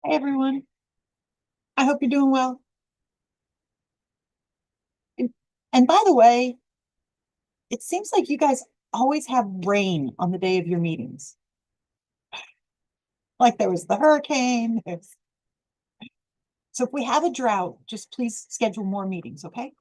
Hey everyone, I hope you're doing well. And, and by the way, it seems like you guys always have rain on the day of your meetings. Like there was the hurricane. So if we have a drought, just please schedule more meetings, okay?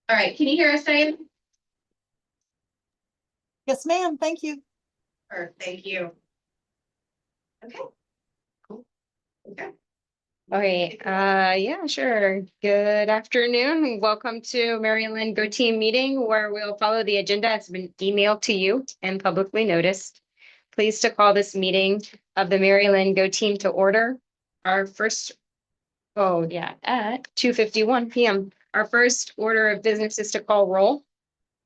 All right, can you hear us, Diane? Yes, ma'am. Thank you. Or thank you. Okay. Cool. Okay. Okay, yeah, sure. Good afternoon. Welcome to Maryland Go Team meeting where we'll follow the agenda that's been emailed to you and publicly noticed. Pleased to call this meeting of the Maryland Go Team to order. Our first, oh yeah, at 2:51 p.m. Our first order of business is to call roll.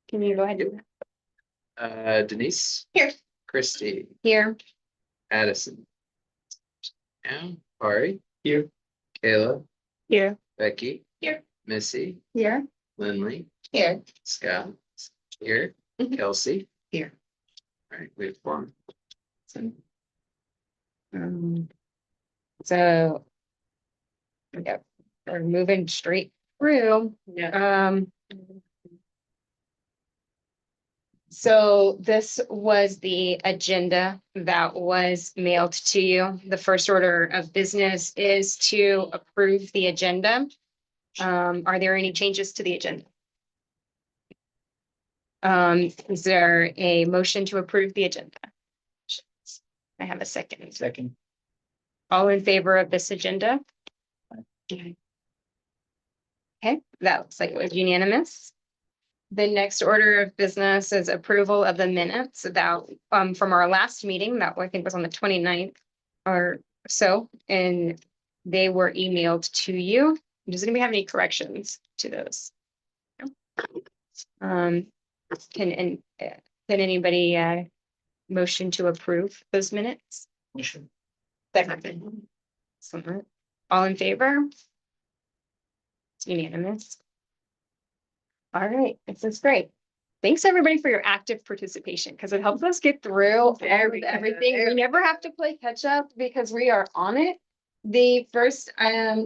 Can you go ahead and do that? Denise, Here. Christy, Here. Addison. Yeah, Ari. Here. Kayla, Here. Becky. Here. Missy, Here. Lindley, Here. Scott, here, Mhm. Kelsey. Here. All right, we have one. Um, so yeah, we're moving straight through. Yeah. So this was the agenda that was mailed to you. The first order of business is to approve the agenda. Are there any changes to the agenda? Is there a motion to approve the agenda? I have a second. Second. All in favor of this agenda? Okay, that looks like it was unanimous. The next order of business is approval of the minutes that from our last meeting that I think was on the 29th or so, and they were emailed to you. Does anybody have any corrections to those? No? Um, can anybody motion to approve those minutes? Motion. Second. Excellent. All in favor? It's unanimous. All right, this is great. Thanks everybody for your active participation because it helps us get through everything. We never have to play catch up because we are on it. The first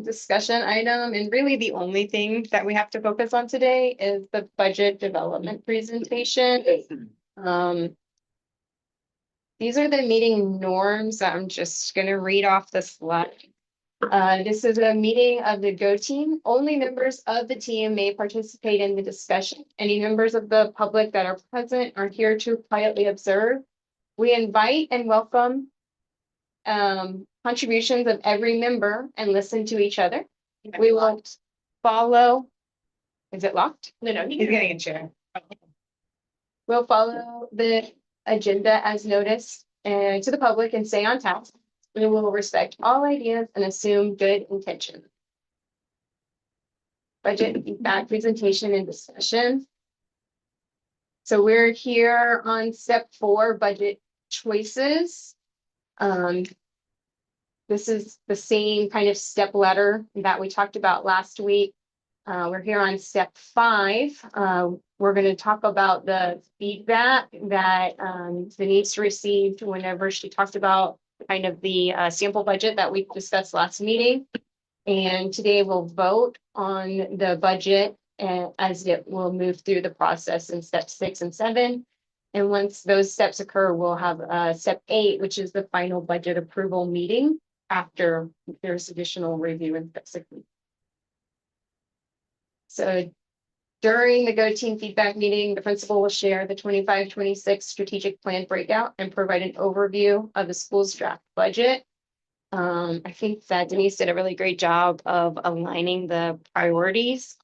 discussion item and really the only thing that we have to focus on today is the budget development presentation. These are the meeting norms. I'm just gonna read off the slide. This is a meeting of the Go Team. Only members of the team may participate in the discussion. Any members of the public that are present are here to quietly observe. We invite and welcome contributions of every member and listen to each other. We will follow. Is it locked? No, he's getting a chair. We'll follow the agenda as noticed to the public and stay on task. We will respect all ideas and assume good intention. Budget feedback presentation and discussion. So we're here on step 4, budget choices. This is the same kind of step ladder that we talked about last week. We're here on step 5. We're going to talk about the feedback that Denise received whenever she talked about kind of the sample budget that we discussed last meeting. And today we'll vote on the budget as it will move through the process in step 6 and 7. And once those steps occur, we'll have step 8, which is the final budget approval meeting after there's additional review in step 6. So during the Go Team feedback meeting, the principal will share the 25-26 strategic plan breakout and provide an overview of the school's draft budget. I think that Denise did a really great job of aligning the priorities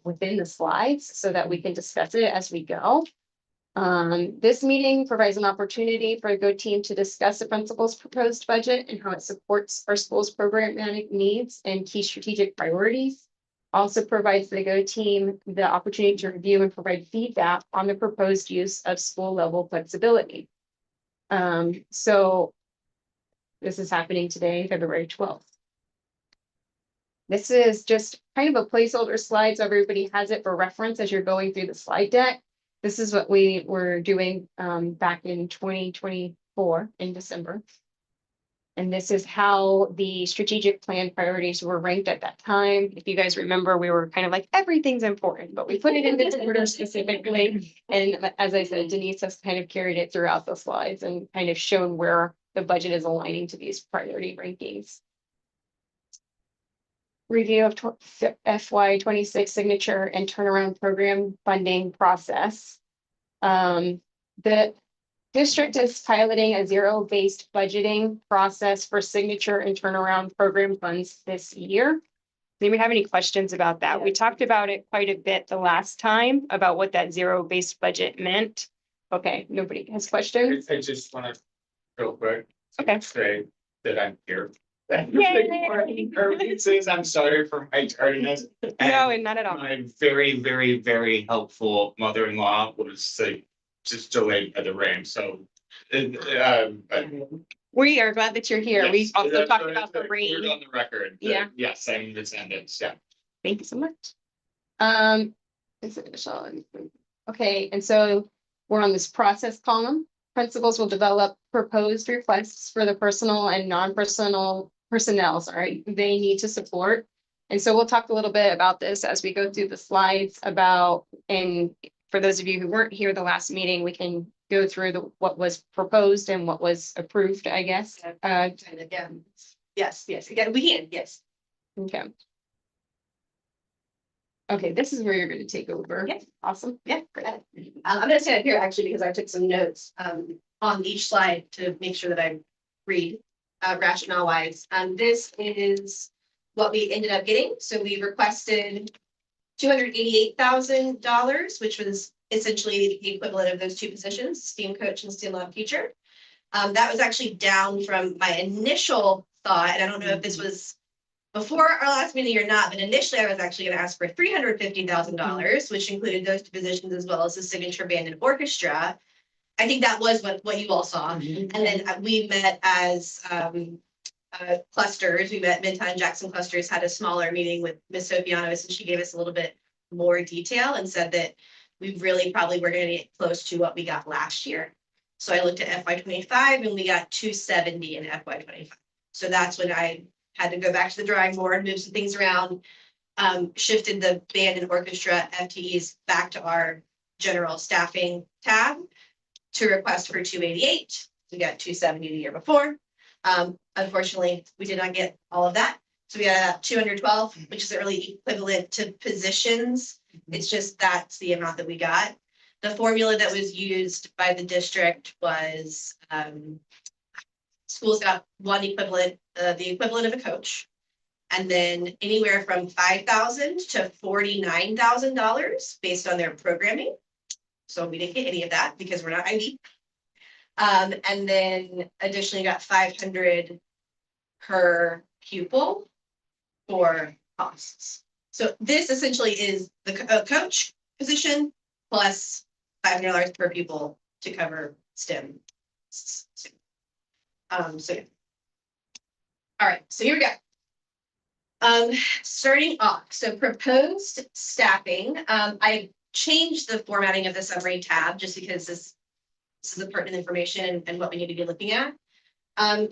within the slides so that we can discuss it as we go. This meeting provides an opportunity for the GO team to discuss the principal's proposed budget and how it supports our school's programmatic needs and key strategic priorities. Also provides the GO team the opportunity to review and provide feedback on the proposed use of school level flexibility. So this is happening today, February 12th. This is just kind of a placeholder slide, so everybody has it for reference as you're going through the slide deck. This is what we were doing back in 2024 in December. And this is how the strategic plan priorities were ranked at that time. If you guys remember, we were kind of like, everything's important, but we put it in this order specifically. And as I said, Denise has kind of carried it throughout the slides and kind of shown where the budget is aligning to these priority rankings. Review of FY 26 signature and turnaround program funding process. The district is piloting a zero-based budgeting process for signature and turnaround program funds this year. Do we have any questions about that? We talked about it quite a bit the last time about what that zero-based budget meant. Okay, nobody has questions? I just want to real quick. Okay. Say that I'm here. Yay. Says I'm sorry for my tardiness. No, and not at all. My very, very, very helpful mother-in-law was just delayed by the rain, so. We are glad that you're here. We yes, also that's talked what about the I rain. put on the record. that, Yeah. Yes, I'm in attendance, yeah. Thank you so much. Is it Michelle? Okay, and so we're on this process column. Principals will develop proposed requests for the personal and non-personal personnel, sorry, they need to support. And so we'll talk a little bit about this as we go through the slides about, and for those of you who weren't here the last meeting, we can go through what was proposed and what was approved, I guess. Again, yes, again, we can, yes. Okay. Okay, this is where you're going to take over. Yes. Awesome. Yeah, great. I'm gonna stand up here actually because I took some notes on each slide to make sure that I read rationale wise. This is what we ended up getting. So we requested $288,000, which was essentially the equivalent of those two positions, STEAM coach and STEAM lab teacher. That was actually down from my initial thought, and I don't know if this was before our last meeting or not, but initially I was actually gonna ask for $350,000, which included those two positions as well as the signature band and orchestra. I think that was what you all saw. And then we met as clusters. We met Midtown and Jackson clusters, had a smaller meeting with Ms. Sofianos, and she gave us a little bit more detail and said that we really probably were gonna get close to what we got last year. So I looked at FY 25 and we got 270 in FY 25. So that's when I had to go back to the drawing board, move some things around, shifted the band and orchestra FTEs back to our general staffing tab to request for 288. We got 270 the year before. Unfortunately, we did not get all of that. So we got 212, which is really equivalent to positions. It's just that's the amount that we got. The formula that was used by the district was schools got one equivalent, the equivalent of a coach. And then anywhere from $5,000 to $49,000 based on their programming. So we didn't get any of that because we're not IB. And then additionally got 500 per pupil for costs. So this essentially is the coach position plus $500 per pupil to cover STEM. So yeah. All right, so here we go. Starting off, so proposed staffing. I changed the formatting of the summary tab just because this is the pertinent information and what we need to be looking at.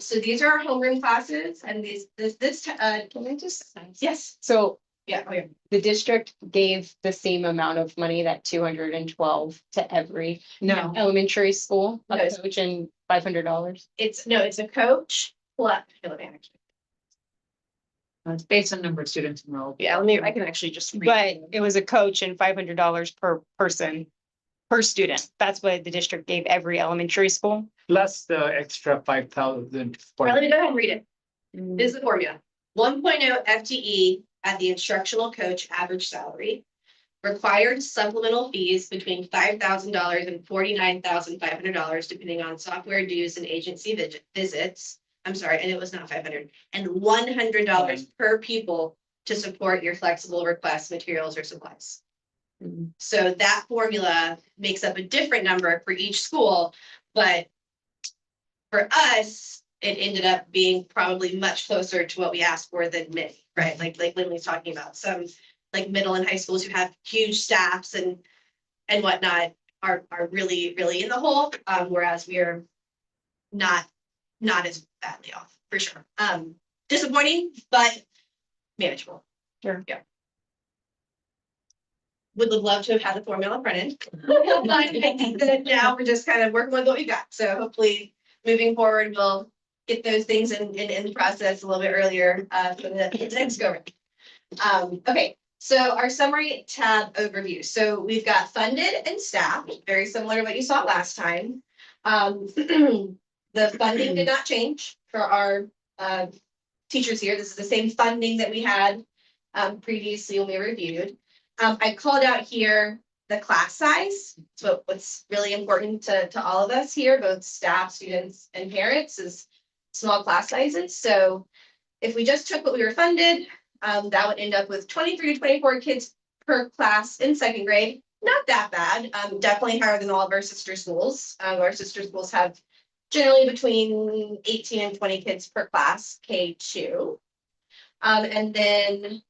So these are our homeroom classes, and can I just yes. So Yeah, oh yeah. the district gave the same amount of money, that 212 to every elementary school, a No. coach and $500. It's a coach plus. It's based on number of students enrolled. Yeah, I can actually just read. But it was a coach and $500 per person, per student. That's what the district gave every elementary school. Plus the extra 5,000. All right, let me go ahead and read it. This is the formula. 1.0 FTE at the instructional coach average salary. required supplemental fees between $5,000 and $49,500, depending on software dues and agency visits. I'm sorry, and it was not 500, and $100 per pupil to support your flexible request materials or supplies. So that formula makes up a different number for each school, but for us, it ended up being probably much closer to what we asked for than many, right? Like Lynn was talking about, some like middle and high schools who have huge staffs and whatnot are really, really in the hole, whereas we're not as badly off, for sure. Disappointing, but manageable. Sure. Yeah. Would have loved to have had the formula printed. But I think that now we're just kind of working with what we got. So hopefully moving forward, we'll get those things in the process a little bit earlier for the next go round. Okay, so our summary tab overview. So we've got funded and staffed, very similar to what you saw last time. The funding did not change for our teachers here. This is the same funding that we had previously when we reviewed. I called out here the class size. So what's really important to all of us here, both staff, students, and parents, is small class sizes. So if we just took what we were funded, that would end up with 23 to 24 kids per class in second grade. Not that bad, definitely higher than all of our sister schools. Our sister schools have generally between 18 and 20 kids per class, K2. And then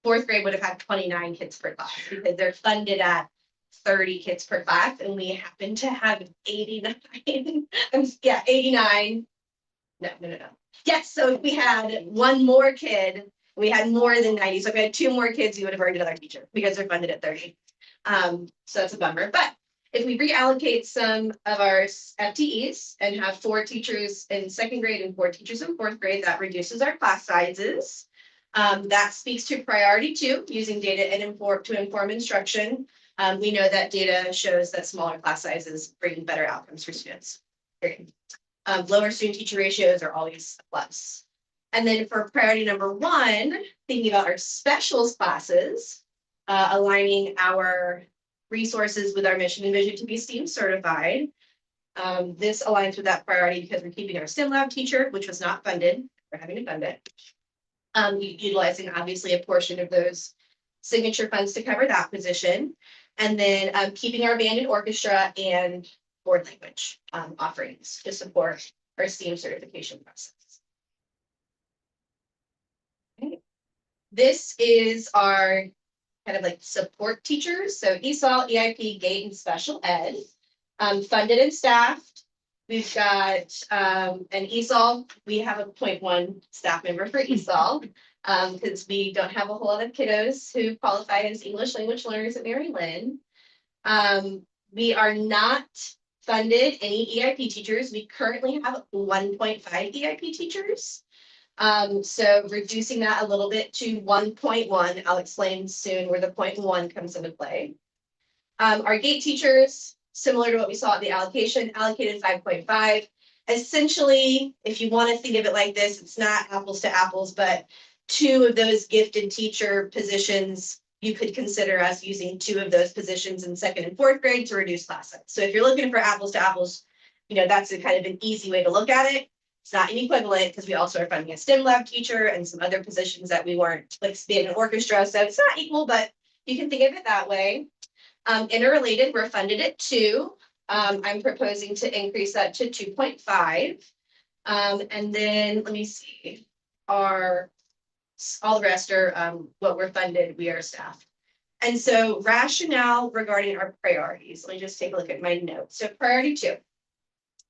fourth grade would have had 29 kids per class because they're funded at 30 kids per class, and we happen to have 89. Yeah, 89. No. Yes, so if we had one more kid, we had more than 90. So if we had two more kids, we would have earned another teacher because they're funded at 30. So that's a bummer. But if we reallocate some of our FTEs and have 4 teachers in second grade and 4 teachers in fourth grade, that reduces our class sizes. That speaks to priority 2, using data to inform instruction. We know that data shows that smaller class sizes bring better outcomes for students. Lower student-teacher ratios are always a plus. And then for priority number 1, thinking about our specials classes, aligning our resources with our mission and vision to be STEAM certified. This aligns with that priority because we're keeping our STEM lab teacher, which was not funded. We're having to fund it. Utilizing obviously a portion of those signature funds to cover that position. And then keeping our band and orchestra and board language offerings to support our STEAM certification process. Okay. This is our kind of like support teachers. So ESOL, EIP, GATE, and special ed, funded and staffed. We've got an ESOL. We have a 0.1 staff member for ESOL because we don't have a whole lot of kiddos who qualify as English language learners at Mary Lynn. We are not funded any EIP teachers. We currently have 1.5 EIP teachers. So reducing that a little bit to 1.1. I'll explain soon where the 0.1 comes into play. Our GATE teachers, similar to what we saw at the allocation, allocated 5.5. Essentially, if you want to think of it like this, it's not apples to apples, but 2 of those gifted teacher positions, you could consider us using 2 of those positions in second and fourth grade to reduce class size. So if you're looking for apples to apples, that's a kind of an easy way to look at it. It's not an equivalent because we also are funding a STEM lab teacher and some other positions that we weren't, like band and orchestra. So it's not equal, but you can think of it that way. Interrelated, we're funded at 2. I'm proposing to increase that to 2.5. And then let me see, all the rest are what we're funded, we are staffed. And so rationale regarding our priorities, let me just take a look at my notes. So priority 2.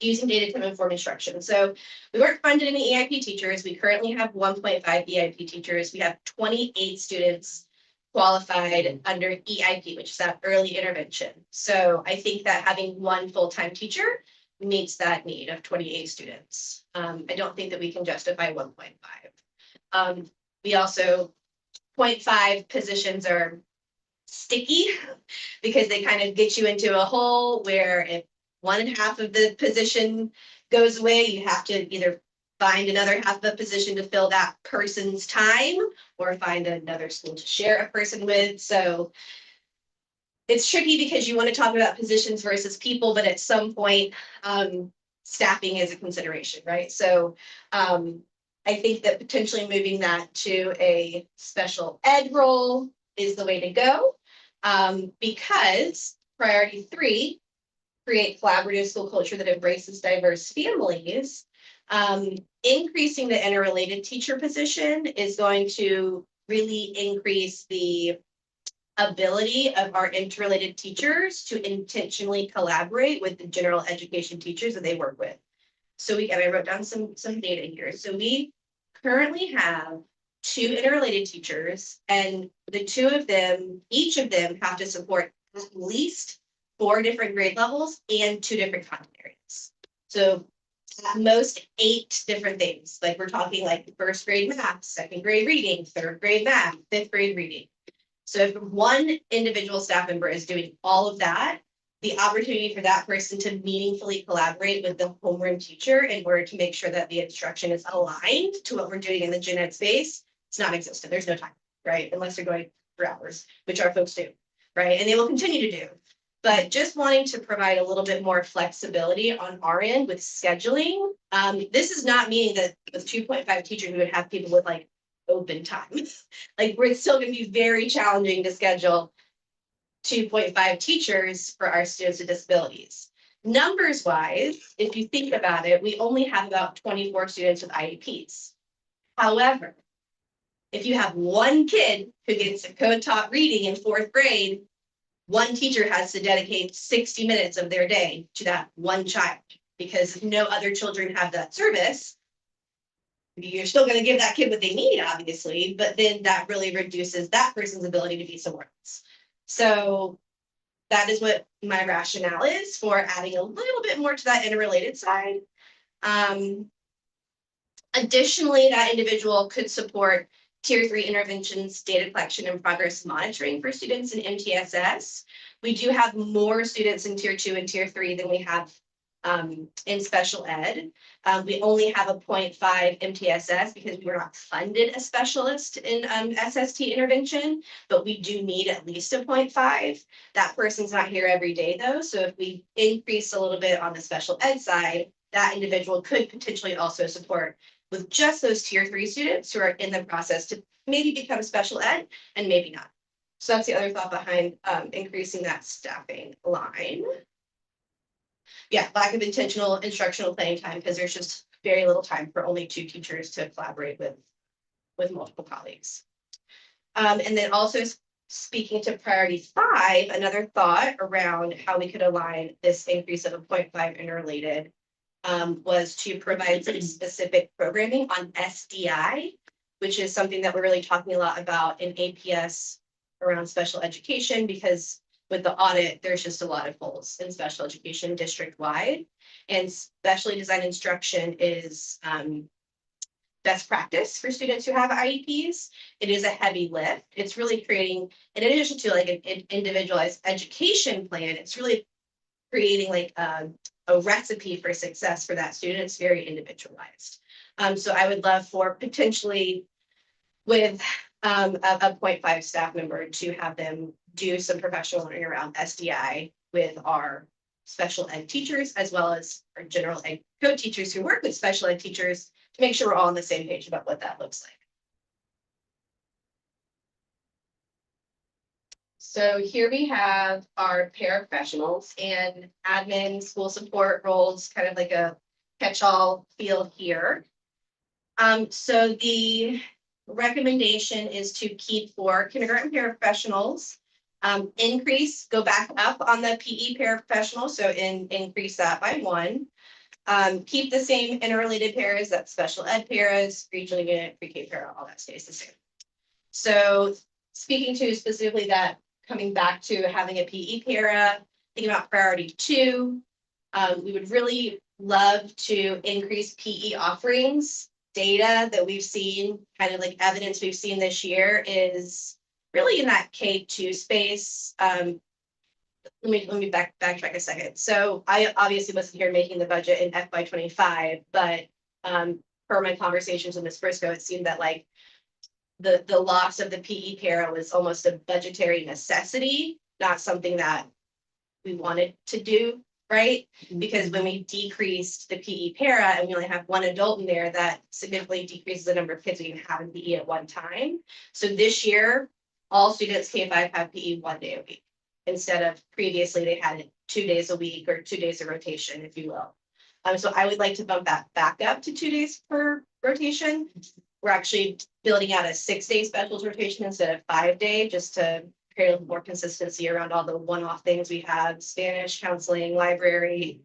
Using data to inform instruction. So we weren't funded any EIP teachers. We currently have 1.5 EIP teachers. We have 28 students qualified under EIP, which is that early intervention. So I think that having 1 full-time teacher meets that need of 28 students. I don't think that we can justify 1.5. We also, 0.5 positions are sticky because they kind of get you into a hole where if 1.5 of the position goes away, you have to either find another half of a position to fill that person's time or find another school to share a person with. So it's tricky because you want to talk about positions versus people, but at some point, staffing is a consideration, right? So, I think that potentially moving that to a special ed role is the way to go. Because priority 3, create collaborative school culture that embraces diverse families. Increasing the interrelated teacher position is going to really increase the ability of our interrelated teachers to intentionally collaborate with the general education teachers that they work with. So and I wrote down some data here. So we currently have 2 interrelated teachers, and the 2 of them, each of them have to support at least 4 different grade levels and 2 different content areas. So at most 8 different things. Like we're talking like 1st grade math, 2nd grade reading, 3rd grade math, 5th grade reading. So if one individual staff member is doing all of that, the opportunity for that person to meaningfully collaborate with the homeroom teacher in order to make sure that the instruction is aligned to what we're doing in the gen ed space, it's non-existent. There's no time, right? Unless they're going for hours, which our folks do, right? And they will continue to do. But just wanting to provide a little bit more flexibility on our end with scheduling. This is not meaning that with 2.5 teachers, we would have people with like open time. Like we're still going to be very challenging to schedule 2.5 teachers for our students with disabilities. Numbers wise, if you think about it, we only have about 24 students with IEPs. However, if you have one kid who gets a code taught reading in 4th grade, one teacher has to dedicate 60 minutes of their day to that one child, because no other children have that service. You're still going to give that kid what they need, obviously, but then that really reduces that person's ability to be somewhere else. So that is what my rationale is for adding a little bit more to that interrelated side. Additionally, that individual could support Tier 3 interventions, data collection, and progress monitoring for students in MTSS. We do have more students in Tier 2 and Tier 3 than we have in special ed. We only have a 0.5 MTSS because we were not funded a specialist in SST intervention, but we do need at least a 0.5. That person's not here every day though. So if we increase a little bit on the special ed side, that individual could potentially also support with just those Tier 3 students who are in the process to maybe become special ed and maybe not. So that's the other thought behind increasing that staffing line. Yeah, lack of intentional instructional planning time because there's just very little time for only 2 teachers to collaborate with multiple colleagues. And then also speaking to priority 5, another thought around how we could align this increase of a 0.5 interrelated was to provide some specific programming on SDI, which is something that we're really talking a lot about in APS around special education, because with the audit, there's just a lot of holes in special education district-wide. And specially designed instruction is best practice for students who have IEPs. It is a heavy lift. It's really creating, in addition to like an individualized education plan, it's really creating like a recipe for success for that student. It's very individualized. So I would love for potentially with a 0.5 staff member to have them do some professional learning around SDI with our special ed teachers, as well as our general ed co-teachers who work with special ed teachers, to make sure we're all on the same page about what that looks like. So here we have our paraprofessionals and admin school support roles, kind of like a catch-all field here. So the recommendation is to keep for kindergarten paraprofessionals, go back up on the PE paraprofessional, so increase that by 1. Keep the same interrelated paras, that's special ed paras, regional unit, pre-K para, all that stays the same. So speaking to specifically that, coming back to having a PE para, thinking about priority 2, we would really love to increase PE offerings. Data that we've seen, kind of like evidence we've seen this year, is really in that K2 space. Let me backtrack a second. So I obviously wasn't here making the budget in FY25, but per my conversations with Ms. Briscoe, it seemed that like the loss of the PE para was almost a budgetary necessity not something that we wanted to do, right? Because when we decreased the PE para and we only have one adult in there, that significantly decreases the number of kids we can have in PE at one time. So this year, all students K-5 have PE 1 day a week. Instead of previously, they had it 2 days a week or 2 days of rotation, if you will. So I would like to bump that back up to 2 days per rotation. We're actually building out a 6-day specials rotation instead of 5-day, just to create a little more consistency around all the one-off things we have, Spanish, counseling, library.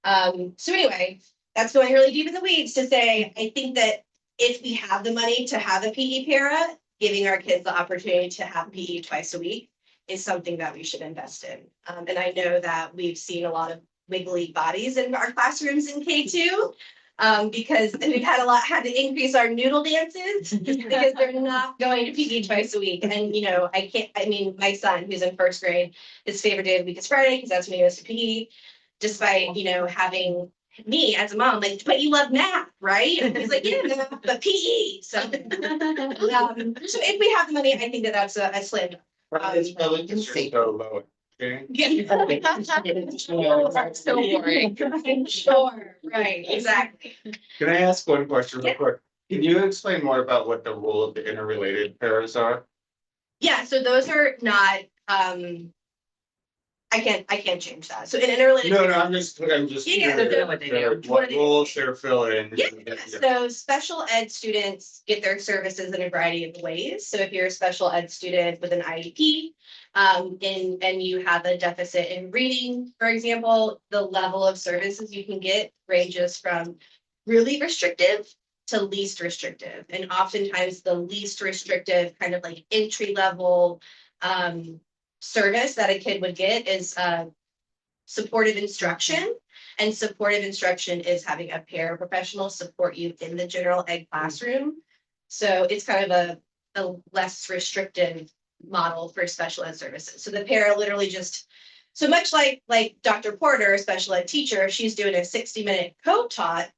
So anyway, that's going really deep in the weeds to say, I think that if we have the money to have a PE para, giving our kids the opportunity to have PE twice a week is something that we should invest in. And I know that we've seen a lot of wiggly bodies in our classrooms in K2. Because we've had to increase our noodle dances because they're not going to PE twice a week. And, you know, my son, who's in 1st grade, his favorite day of the week is Friday because that's when he goes to PE, despite, you know, having me as a mom, like, but you love math, right? And he's like, yeah, but PE. So, so if we have the money, I think that that's a slam dunk. It's probably just so low. Okay. So boring. Sure, right, exactly. Can I ask one question real Yeah. quick? Can you explain more about what the role of the interrelated pairs are? Yeah, so those are not, I can't change that. So in interrelated. No, I'm just Yeah, curious, what they they're- do. what roles they're filling. Yeah, so special ed students get their services in a variety of ways. So if you're a special ed student with an IEP, and you have a deficit in reading, for example, the level of services you can get ranges from really restrictive to least restrictive. And oftentimes the least restrictive kind of like entry level service that a kid would get is supportive instruction. And supportive instruction is having a paraprofessional support you in the general ed classroom. So it's kind of a less restrictive model for special ed services. So the para literally just, so much like Dr. Porter, a special ed teacher, if she's doing a 60-minute co-taught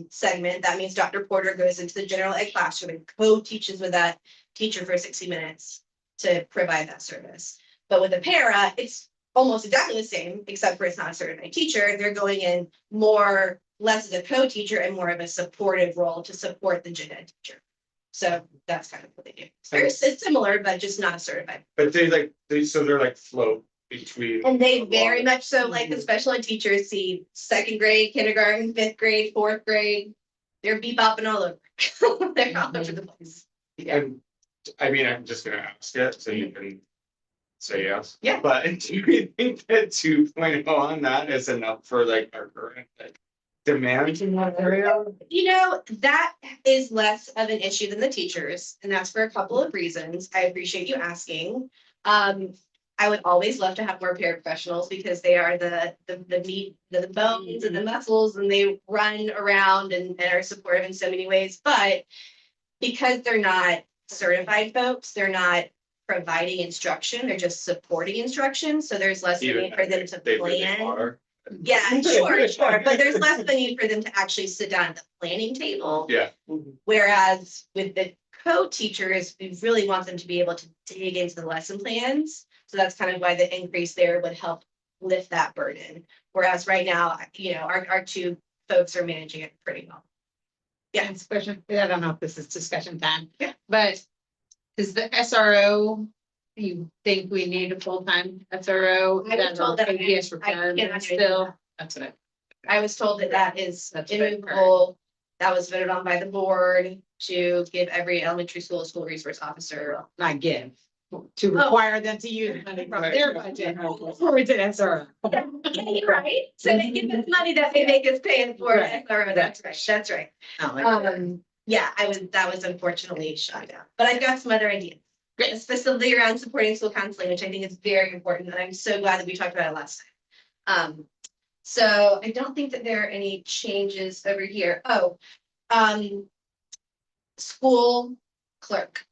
segment, that means Dr. Porter goes into the general ed classroom and co-teaches with that teacher for 60 minutes to provide that service. But with a para, it's almost exactly the same, except for it's not a certified teacher. They're going in less as a co-teacher and more of a supportive role to support the gen ed teacher. So that's kind of what they do. It's similar, but just not certified. But they're like float between. And they very much so, like the special ed teachers see 2nd grade, kindergarten, 5th grade, 4th grade. They're bebopping all over. They're all over the place. And I mean, I'm just gonna ask it, so you can say yes. Yeah. But do you think that 2.0 on that is enough for like our current like demand in that area? You know, that is less of an issue than the teachers, and that's for a couple of reasons. I appreciate you asking. I would always love to have more paraprofessionals because they are the meat, the bones and the muscles, and they run around and are supportive in so many ways. But because they're not certified folks, they're not providing instruction, they're just supporting instruction. So there's less need for them to They really plan. are. Yeah, sure. But there's less of a need for them to actually sit down at the planning table. Yeah. Whereas with the co-teachers, we really want them to be able to dig into the lesson plans. So that's kind of why the increase there would help lift that burden. Whereas right now, you know, our 2 folks are managing it pretty well. Yeah. Discussion, I don't know if this is discussion time. Yeah. But is the SRO, you think we need a full-time SRO? I was told that APS I cannot requirements do still? That's what I was told that that is That's what I've immovable. That was voted on by the board to give every elementary school a school resource officer. not give, to require them to use money from their budget for the SRO. Right? So they give us money that they make us pay for it. Right. That's right, that's right. Yeah, that was unfortunately shot down, but I've got some other ideas. Specifically around supporting school counseling, which I think is very important, and I'm so glad that we talked about it last time. So I don't think that there are any changes over here. Oh, school clerk.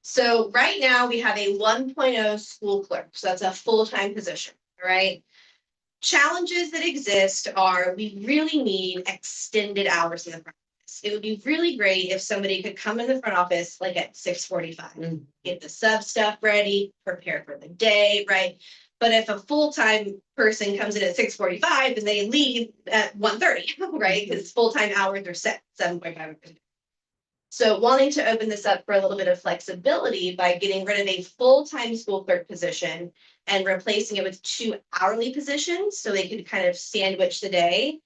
So right now we have a 1.0 school clerk, so that's a full-time position, right? Challenges that exist are we really need extended hours in the practice. it would be really great if somebody could come in the front office like at 6:45. Mm. Get the sub stuff ready, prepare for the day, right? But if a full-time person comes in at 6:45 and they leave at 1:30, right? Because full-time hours are set 7.5. So wanting to open this up for a little bit of flexibility by getting rid of a full-time school clerk position and replacing it with 2 hourly positions, so they could kind of sandwich the day.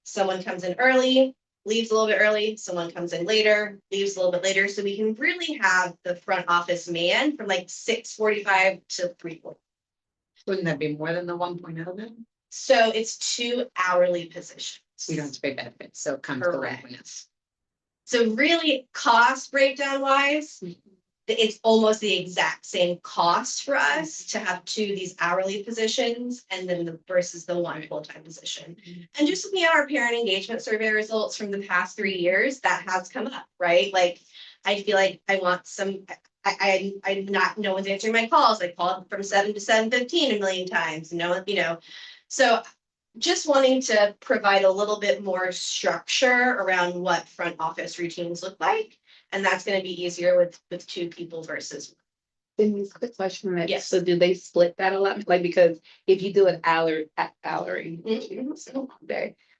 Someone comes in early, leaves a little bit early, someone comes in later, leaves a little bit later, so we can really have the front office man from like 6:45 to 3:40. Wouldn't that be more than the 1.0 then? So it's 2 hourly positions. We don't have to pay benefits, so it comes to Correct. 1.0. So really, cost breakdown wise, it's almost the exact same cost for us to have 2 of these hourly positions and then versus the 1 full-time position. And just looking at our parent engagement survey results from the past 3 years, that has come up, right? Like, I feel like I want some, I'm not, no one's answering my calls. I called from 7 to 7:15 a million times, so just wanting to provide a little bit more structure around what front office routines look like. And that's gonna be easier with 2 people versus. Then quick question on that. Yes. So do they split that a lot? Like, because if you do an hourly,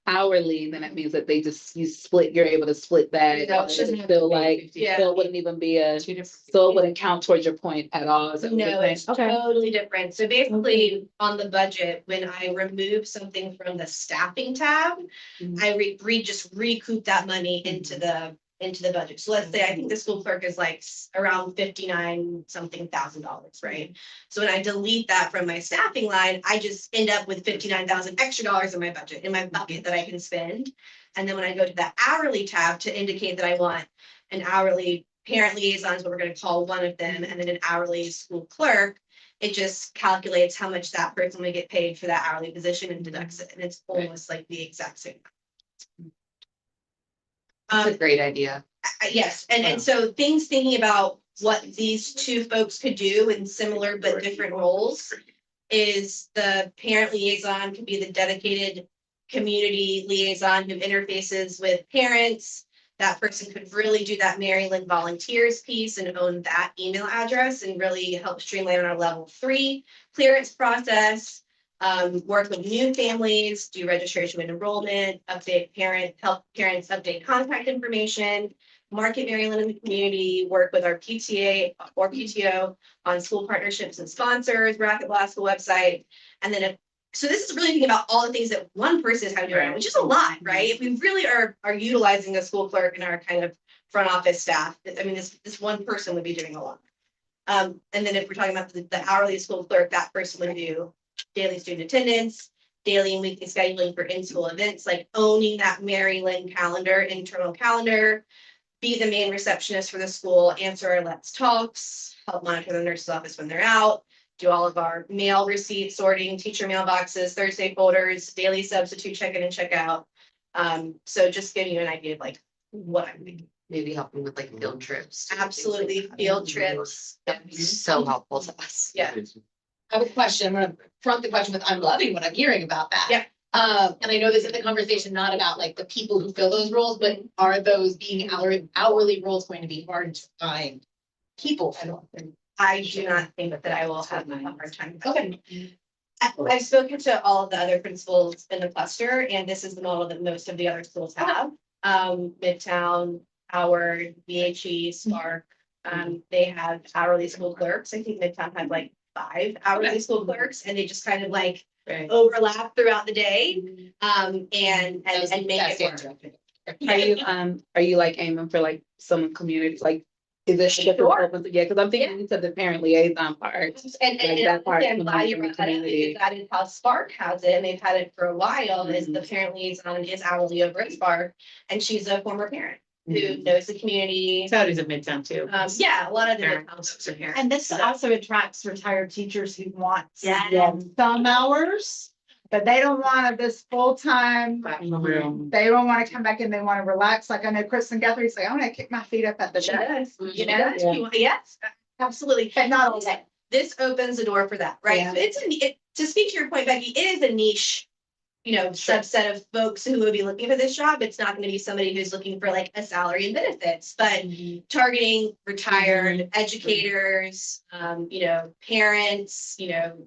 hourly, then that means that you split, you're able to split that. No, it shouldn't have to Feel be like, 50. Yeah. so it wouldn't even be Two different. so it wouldn't count towards your point at all. Is that what you're No, saying? it's Okay. totally different. So basically, on the budget, when I remove something from the staffing tab, Mhm. I just recoup that money into the budget. So let's say I think the school clerk is like around 59 something thousand dollars, right? So when I delete that from my staffing line, I just end up with 59,000 extra dollars in my budget, in my bucket that I can spend. And then when I go to the hourly tab to indicate that I want an hourly parent liaison is what we're gonna call one of them, and then an hourly school clerk, it just calculates how much that person would get paid for that hourly position and deducts it, and it's almost like the exact same. That's a great idea. Yes, and so thinking about what these 2 folks could do in similar but different roles is the parent liaison could be the dedicated community liaison who interfaces with parents. That person could really do that Mary Lynn volunteers piece and own that email address and really help streamline our level 3 clearance process. Work with new families, do registration and enrollment, help parents update contact information, market Mary Lynn in the community, work with our PTA or PTO on school partnerships and sponsors, Rocket Glasgow website. And then so this is really thinking about all the things that one person is having to do, which is a lot, right? If we really are utilizing a school clerk in our kind of front office staff, I mean, this one person would be doing a lot. And then if we're talking about the hourly school clerk, that person would do daily student attendance, daily and weekly scheduling for in-school events, like owning that Mary Lynn calendar, internal calendar, be the main receptionist for the school, answer our Let's Talks, help monitor the nurse's office when they're out, do all of our mail receipt sorting, teacher mailboxes, Thursday folders, daily substitute check-in and check-out. So just giving you an idea of like what I'm thinking. Maybe helping with like field trips. too, things like Absolutely, that. field trips. That'd be so helpful to us. Yeah. I have a question. I'm gonna front the question with, I'm loving what I'm hearing about that. Yeah. And I know this is a conversation not about like the people who fill those roles, but are those being hourly roles going to be hard to find people? I do not think that I will have a hard time. Okay. I've spoken to all of the other principals in the cluster, and this is the model that most of the other schools have. Midtown, Howard, VHE, Spark, they have hourly school clerks. I think Midtown had like 5 hourly school clerks, and they just kind of like overlap throughout the day. And make it work. Are you like aiming for like some community, like, is it? Sure. Yeah, because I'm thinking into the parent liaison part. And Like that part I'm glad you from the brought that up, community. because that is how Spark has it, and they've had it for a while, is the parent liaison is hourly over at Spark, and she's a former parent who knows the community. Saturdays at Midtown too. Yeah, a lot of the Parent. towns are parents. And this also attracts retired teachers who want Yeah. some hours, but they don't want this full-time. They don't want to come back and they want to relax. Like I know Kristen Guthrie say, I want to kick my feet up at the She desk. does, you know, yes, absolutely. But not all day. This opens the door for that, right? Yeah. To speak to your point, Becky, it is a niche subset of folks who would be looking for this job. It's not gonna be somebody who's looking for like a salary and benefits, but targeting retired educators, parents,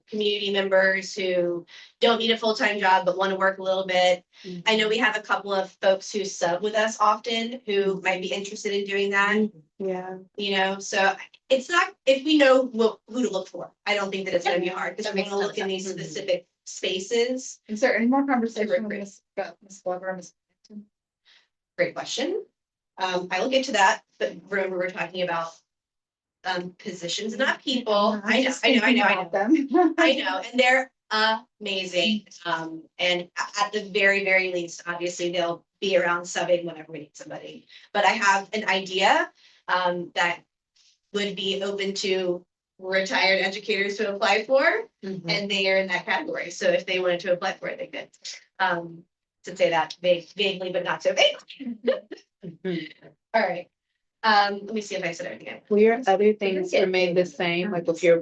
community members who don't need a full-time job but want to work a little bit. I know we have a couple of folks who sub with us often who might be interested in doing that. Yeah. So it's not, if we know who to look for, I don't think that it's gonna be hard, because That we're makes gonna look in sense. these specific spaces. Is there any more conversation with Great. Ms. Glover and Ms. Hampton? Great question. I will get to that, but remember, we're talking about positions and not people. I know. I know, and they're amazing. And at the very, very least, obviously, they'll be around subbing whenever we need somebody. But I have an idea that would be open to retired educators to apply for, and they are in that category. So if they wanted to apply for it, they could. To say that vaguely, but not so vaguely. All right. Let me see if I said everything. Will your other things remain the same, like with your,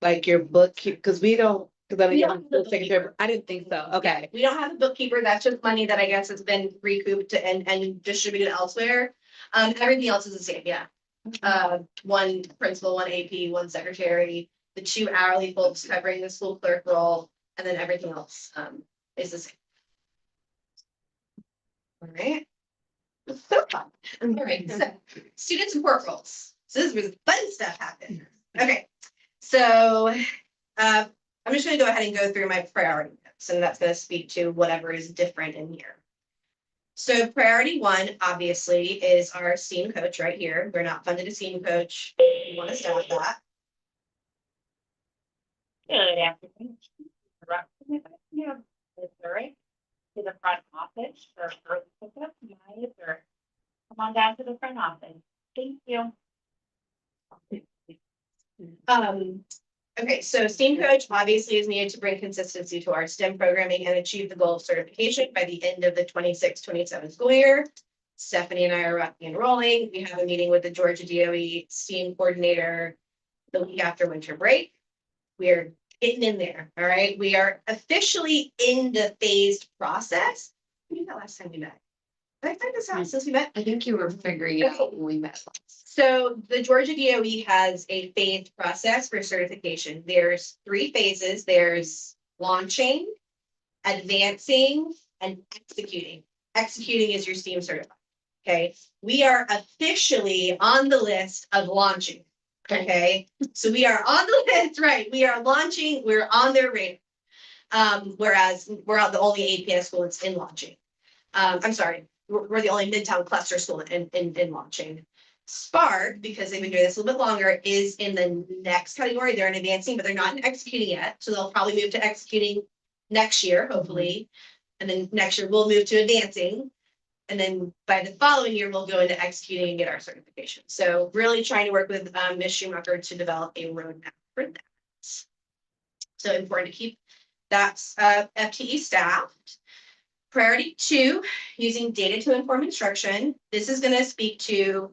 like your bookkeep, because we don't, because I We don't have the don't think, I didn't think so, okay. We don't have a bookkeeper. That's just money that I guess has been recouped and distributed elsewhere. Everything else is the same, yeah. One principal, one AP, one secretary, the 2 hourly folks covering the school clerk role, and then everything else is the same. All right. So fun. All right, so student support roles. So this is where the fun stuff happens. Okay, so I'm just gonna go ahead and go through my priority notes, and that's gonna speak to whatever is different in here. So priority 1, obviously, is our STEAM coach right here. We're not funded a STEAM coach. We want to staff that. Good afternoon. Yeah, it's all right. To the front office for further pickup, guys, or come on down to the front office. Thank you. Okay, so STEAM coach obviously is needed to bring consistency to our STEM programming and achieve the goal of certification by the end of the 26-27 school year. Stephanie and I are rocking and rolling. We have a meeting with the Georgia DOE STEAM coordinator the week after winter break. We're getting in there, all right? We are officially in the phased process. When did that last time we met? Did I find this out since we met? I think you were figuring it out when we met last. So the Georgia DOE has a phased process for certification. There's 3 phases. There's launching, advancing, and executing. Executing is your STEAM certified. Okay, we are officially on the list of launching. Okay, so we are on the list, right? We are launching, we're on their radar. Whereas we're the only APS school that's in launching. I'm sorry, we're the only Midtown cluster school in launching. Spark, because they've been doing this a little bit longer, is in the next category. They're in advancing, but they're not in executing yet. So they'll probably move to executing next year, hopefully. And then next year we'll move to advancing. And then by the following year, we'll go into executing and get our certification. So really trying to work with Ms. Schumacher to develop a roadmap for that. So important to keep that FTE staffed. Priority 2, using data to inform instruction. This is going to speak to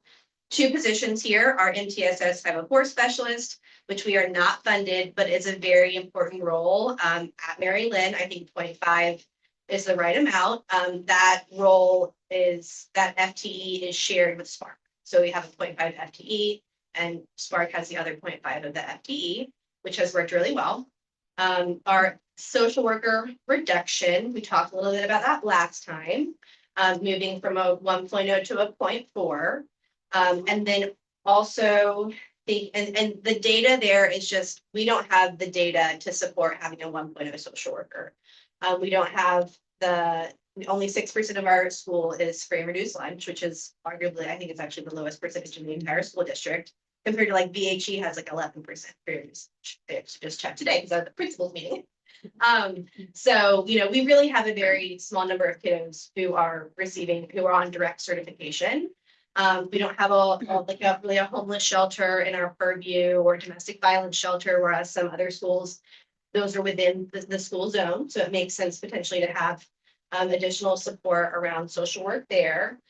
2 positions here, our MTSS 504 specialist, which we are not funded, but is a very important role at Mary Lynn. I think 0.5 is the right amount. That role is, that FTE is shared with Spark. So we have a 0.5 FTE and Spark has the other 0.5 of the FTE, which has worked really well. Our social worker reduction, we talked a little bit about that last time, moving from a 1.0 to a 0.4. And then also and the data there is just, we don't have the data to support having a 1.0 social worker. We don't have only 6% of our school is free and reduced lunch, which is arguably, I think it's actually the lowest percentage in the entire school district, compared to like VHE has like 11% free and reduced lunch. Just checked today because I was at the principal's meeting. So, we really have a very small number of kiddos who are on direct certification. We don't have a homeless shelter in our purview or domestic violence shelter, whereas some other schools, those are within the school zone. So it makes sense potentially to have additional support around social work there.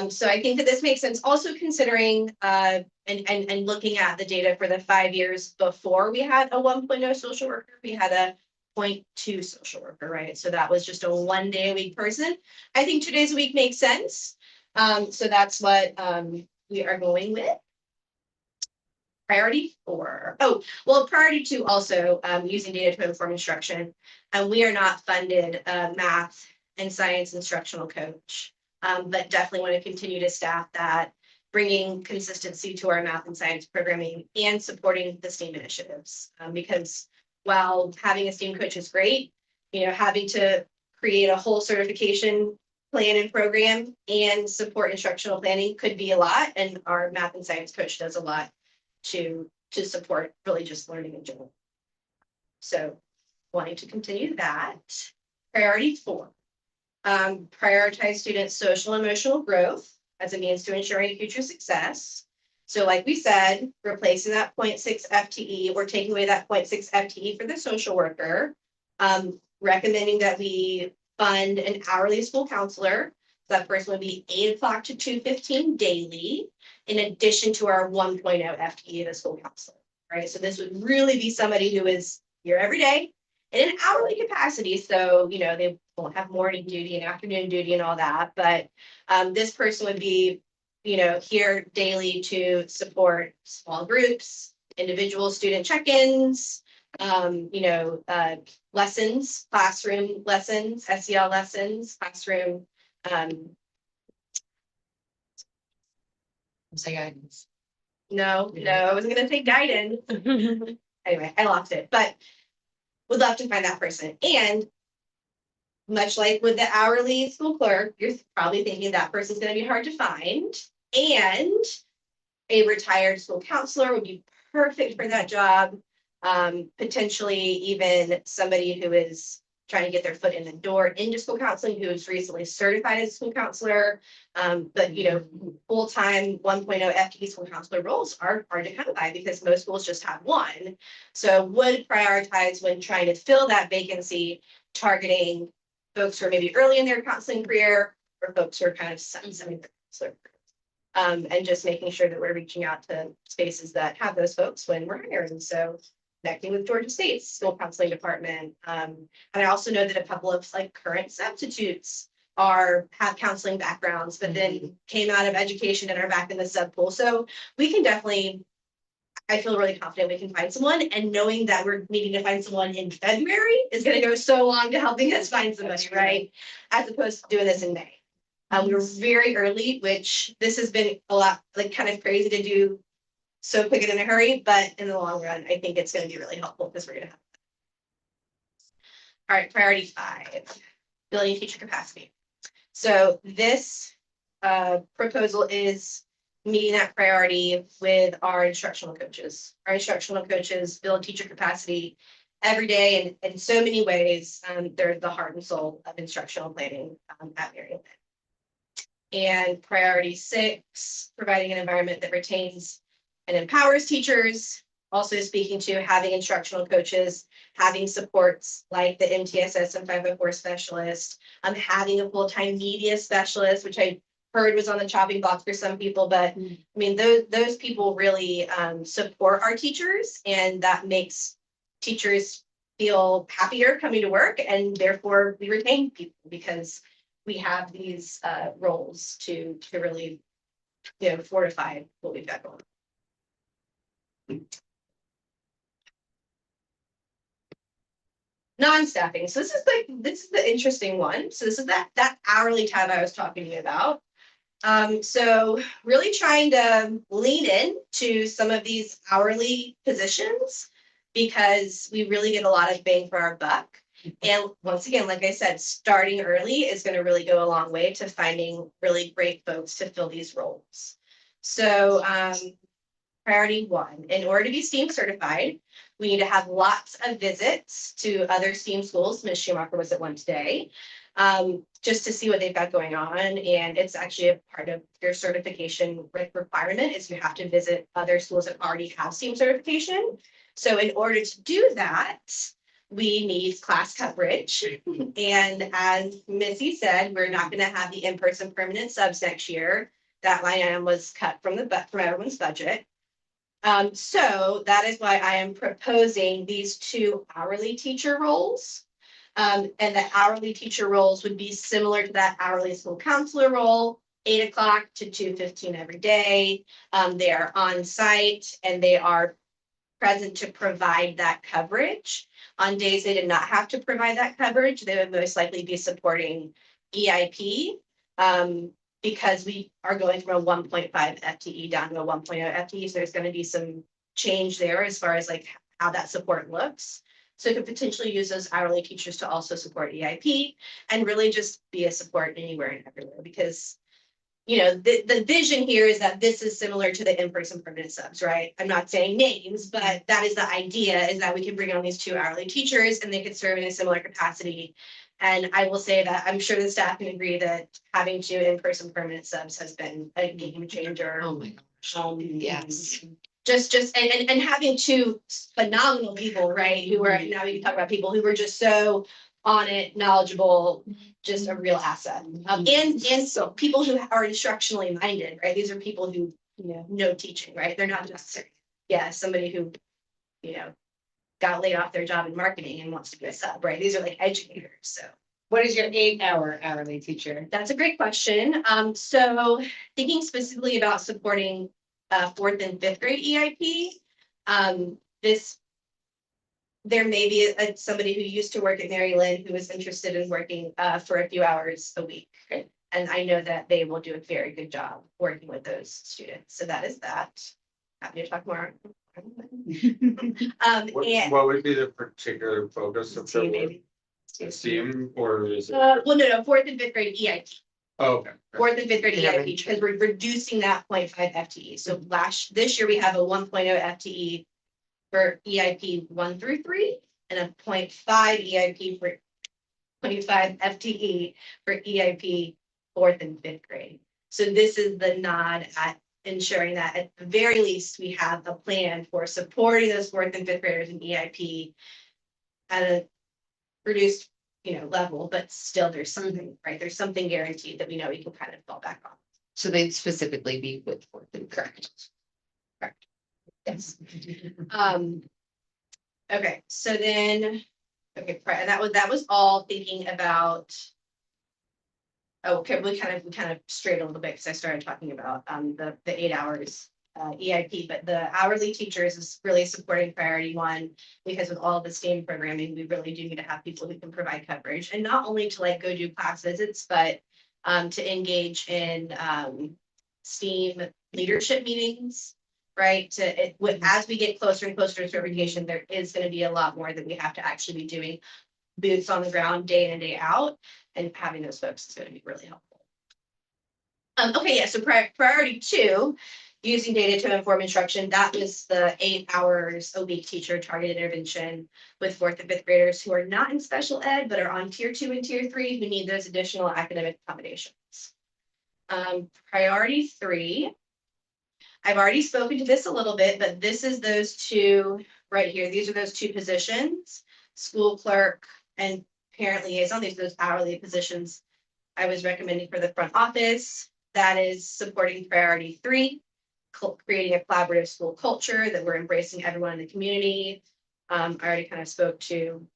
So I think that this makes sense also considering and looking at the data for the 5 years before we had a 1.0 social worker. We had a 0.2 social worker, right? So that was just a 1 day a week person. I think 2 days a week makes sense. So that's what we are going with. Priority 4. Oh, well, priority 2 also using data to inform instruction. And we are not funded math and science instructional coach, but definitely want to continue to staff that, bringing consistency to our math and science programming and supporting the STEAM initiatives. Because while having a STEAM coach is great, having to create a whole certification plan and program and support instructional planning could be a lot. And our math and science coach does a lot to support really just learning in general. So wanting to continue that. Priority 4, prioritize students' social and emotional growth as a means to ensuring future success. So like we said, replacing that 0.6 FTE or taking away that 0.6 FTE for the social worker, recommending that we fund an hourly school counselor. That person would be 8 o'clock to 2:15 daily, in addition to our 1.0 FTE of a school counselor, right? So this would really be somebody who is here every day in an hourly capacity. So, they won't have morning duty and afternoon duty and all that, but this person would be, here daily to support small groups, individual student check-ins, lessons, classroom lessons, SEL lessons, classroom, Say guidance. no, I was gonna say guidance. Anyway, I lost it, but would love to find that person. And much like with the hourly school clerk, you're probably thinking that person's gonna be hard to find. And a retired school counselor would be perfect for that job. Potentially even somebody who is trying to get their foot in the door into school counseling, who is recently certified as a school counselor. But full-time 1.0 FTE school counselor roles are hard to come by because most schools just have one. So would prioritize when trying to fill that vacancy, targeting folks who are maybe early in their counseling career or folks who are kind of sunsetting their counselor. And just making sure that we're reaching out to spaces that have those folks when we're hiring. So connecting with Georgia State's school counseling department. And I also know that a couple of current substitutes have counseling backgrounds, but then came out of education and are back in the sub pool. So we can definitely, I feel really confident we can find someone, and knowing that we're needing to find someone in February is going to go so long to helping us find somebody, right? As opposed to doing this in May. We were very early, which this has been a lot, kind of crazy to do so quick and in a hurry, but in the long run, I think it's going to be really helpful because we're going to have. All right, priority 5, building teacher capacity. So this proposal is meeting that priority with our instructional coaches. Our instructional coaches build teacher capacity every day in so many ways. They're the heart and soul of instructional planning at Marian. And priority 6, providing an environment that retains and empowers teachers. Also speaking to having instructional coaches, having supports like the MTSS and 504 specialist, having a full-time media specialist, which I heard was on the chopping block for some people, but I mean, those people really support our teachers, and that makes teachers feel happier coming to work, and therefore we retain people because we have these roles to really, fortify what we've got going. Non-staffing. So this is the interesting one. So this is that hourly tab I was talking to you about. So really trying to lean in to some of these hourly positions because we really get a lot of bang for our buck. And once again, like I said, starting early is going to really go a long way to finding really great folks to fill these roles. So priority 1, in order to be STEAM certified, we need to have lots of visits to other STEAM schools. Ms. Schumacher was at one today, just to see what they've got going on. And it's actually a part of your certification requirement is you have to visit other schools that already have STEAM certification. So in order to do that, we need class coverage. And as Missy said, we're not going to have the in-person permanent subs next year. That line item was cut from everyone's budget. So that is why I am proposing these two hourly teacher roles. And the hourly teacher roles would be similar to that hourly school counselor role, 8 o'clock to 2:15 every day. They are on site and they are present to provide that coverage. On days they did not have to provide that coverage, they would most likely be supporting EIP. Because we are going from a 1.5 FTE down to a 1.0 FTE, so there's gonna be some change there as far as like how that support looks. So you could potentially use those hourly teachers to also support EIP and really just be a support anywhere and everywhere, because you know, the vision here is that this is similar to the in-person permanent subs, right? I'm not saying names, but that is the idea, is that we can bring on these two hourly teachers and they could serve in a similar capacity. And I will say that I'm sure the staff can agree that having two in-person permanent subs has been a game changer. Oh my gosh. Yes. Just and having two phenomenal people, right? Who are, now we can talk about people who were just so on it, knowledgeable, just a real asset. And so people who are instructionally minded, right? These are people who know teaching, right? They're not just, somebody who, you know, got laid off their job in marketing and wants to be a sub, right? These are like educators, so. What is your 8-hour hourly teacher? That's a great question. So thinking specifically about supporting 4th and 5th grade EIP, there may be somebody who used to work at Mary Lynn who is interested in working for a few hours a week. And I know that they will do a very good job working with those students. So that is that. Happy to talk more. And What would be the particular focus of the work? maybe. STEAM or is it? Well, no, 4th and 5th grade EIP. Oh, okay. 4th and 5th grade Yeah, EIP, because we're reducing that 0.5 FTE. So this year we have a 1.0 FTE for EIP 1 through 3 and a 0.5 EIP for 0.5 FTE for EIP 4th and 5th grade. So this is the nod at ensuring that at the very least we have a plan for supporting those 4th and 5th graders in EIP at a reduced, level, but still there's something, right? There's something guaranteed that we know we can kind of fall back on. So they'd specifically be with fourth and correct. Yes. Okay, so then, that was all thinking about. Oh, okay, we kind of strayed a little bit because I started talking about the 8 hours EIP, but the hourly teachers is really supporting priority 1, because with all the STEAM programming, we really do need to have people who can provide coverage, and not only to like go do class visits, but to engage in STEAM leadership meetings, right? As we get closer and closer to certification, there is going to be a lot more that we have to actually be doing boots on the ground day in and day out, and having those folks is going to be really helpful. Okay, yeah, so priority 2, using data to inform instruction, that was the 8 hours a week teacher targeted intervention with 4th and 5th graders who are not in special ed, but are on tier 2 and tier 3 who need those additional academic accommodations. Priority 3, I've already spoken to this a little bit, but this is those two right here. These are those 2 positions, school clerk and parent liaison. These are those hourly positions I was recommending for the front office. That is supporting priority 3, creating a collaborative school culture that we're embracing everyone in the community. I already kind of spoke to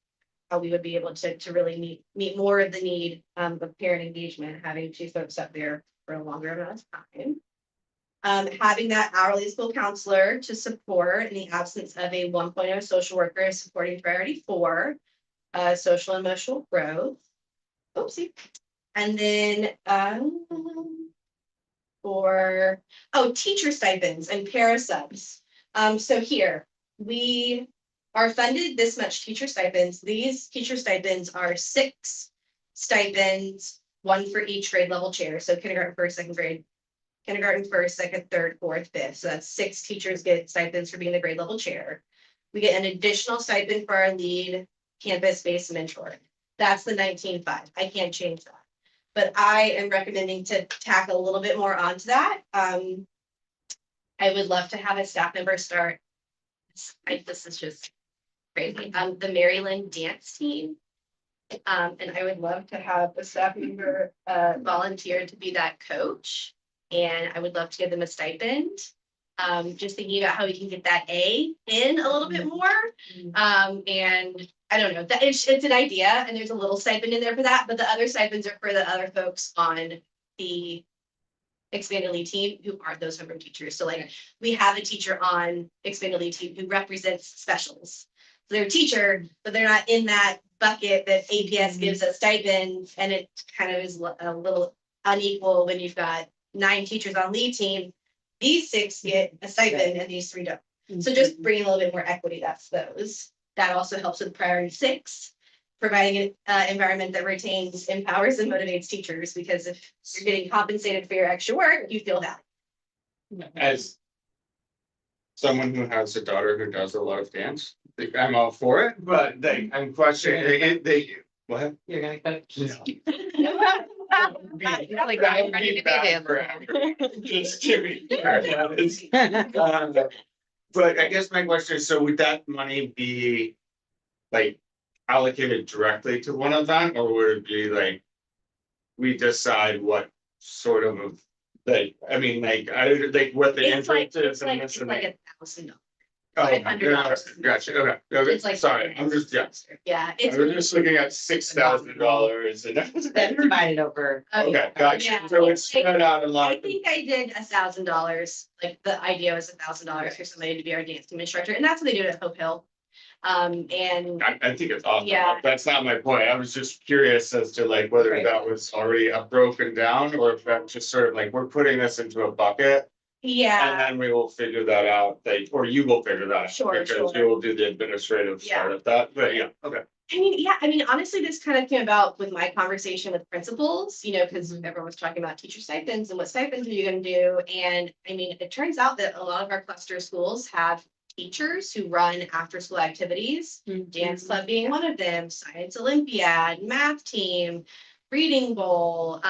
how we would be able to really meet more of the need of parent engagement, having 2 folks up there for a longer amount of time. Having that hourly school counselor to support in the absence of a 1.0 social worker, supporting priority 4, social and emotional growth. Oopsie. And then teacher stipends and para subs. So here we are funded this much teacher stipends. These teacher stipends are 6 stipends, 1 for each grade level chair. So kindergarten, 1st, 2nd grade, kindergarten, 1st, 2nd, 3rd, 4th, 5th. So that's 6 teachers get stipends for being the grade level chair. We get an additional stipend for our lead campus-based mentor. That's the 19.5. I can't change that. But I am recommending to tack a little bit more onto that. I would love to have a staff member start. This is just crazy. The Mary Lynn dance team. And I would love to have a staff member volunteer to be that coach. And I would love to give them a stipend. Just thinking about how we can get that A in a little bit more. And I don't know, that it's an idea and there's a little stipend in there for that, but the other stipends are for the other folks on the expanded lead team who aren't those homeroom teachers. So like we have a teacher on expanded lead team who represents specials. So they're a teacher, but they're not in that bucket that APS gives a stipend, and it kind of is a little unequal when you've got 9 teachers on lead team. These 6 get a stipend and these 3 don't. So just bringing a little bit more equity, that's those. That also helps with priority 6, providing an environment that retains, empowers, and motivates teachers, because if you're getting compensated for your extra work, you feel that. As someone who has a daughter who does a lot of dance, like, I'm all for it, but I'm questioning, what? You're gonna coach. Like, I'm ready to be a dancer. Just kidding. But I guess my question is, so would that money be like allocated directly to one of them, or would it be like we decide what sort of like, I mean, like, like what the It's like, entrance is and it's this and like that? $1,000. Oh, $500. gotcha, okay, It's like. sorry, I'm just, yeah. Yeah, I was just looking at $6,000 and. That's divided over. Okay, gotcha, Yeah. so it's spread out a lot. I think I did $1,000, like the idea was $1,000 for somebody to be our dance team instructor, and that's what they do at Hope Hill. And I think it's awesome. Yeah. That's not my point. I was just curious as to like whether Right. that was already broken down or if that just sort of like, we're putting this into a bucket. And yeah, then we will figure that out, like, or you will figure that out. Sure, Because sure. you will do the administrative side of that, but yeah, okay. I mean, honestly, this kind of came about with my conversation with principals, because everyone was talking about teacher stipends and what stipends are you gonna do? And I mean, it turns out that a lot of our cluster schools have teachers who run after-school activities, dance club being one of them, science Olympiad, math team, reading bowl.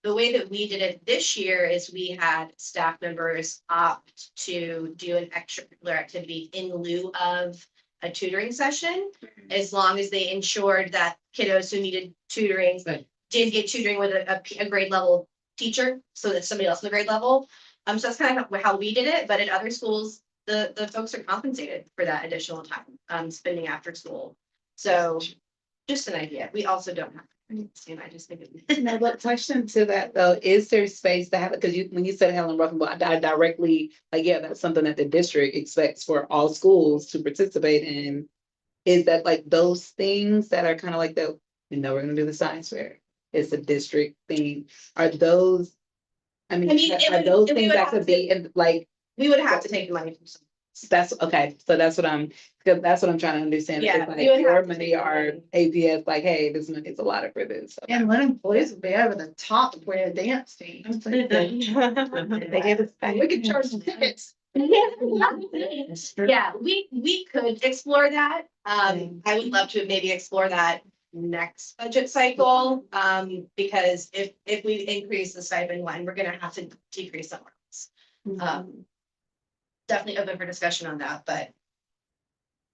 The way that we did it this year is we had staff members opt to do an extracurricular activity in lieu of a tutoring session, as long as they ensured that kiddos who needed tutoring Good. did get tutoring with a grade level teacher, so that somebody else in the grade level. So that's kind of how we did it, but at other schools, the folks are compensated for that additional time, spending after school. So just an idea. We also don't have. I just think it. No, but question to that though, is there space to have it? Because when you said Helen Ruffenboil, I directly, like, yeah, that's something that the district expects for all schools to participate in. Is that like those things that are kind of like we're gonna do the science fair? It's a district thing. Are those, I mean, it are would- those we things would that have could be in like, We would have to take the money from some. that's okay, so that's what I'm trying to understand. Yeah, It's like we would your have to money take the or money. APS, like, hey, this money is allotted for this. Okay. And Lennon Boys would be over the top for a dance team. They gave us. We could charge some tickets. Yeah, we could explore that. I would love to maybe explore that next budget cycle. Because if we increase the stipend one, we're gonna have to decrease somewhere else. Definitely open for discussion on that, but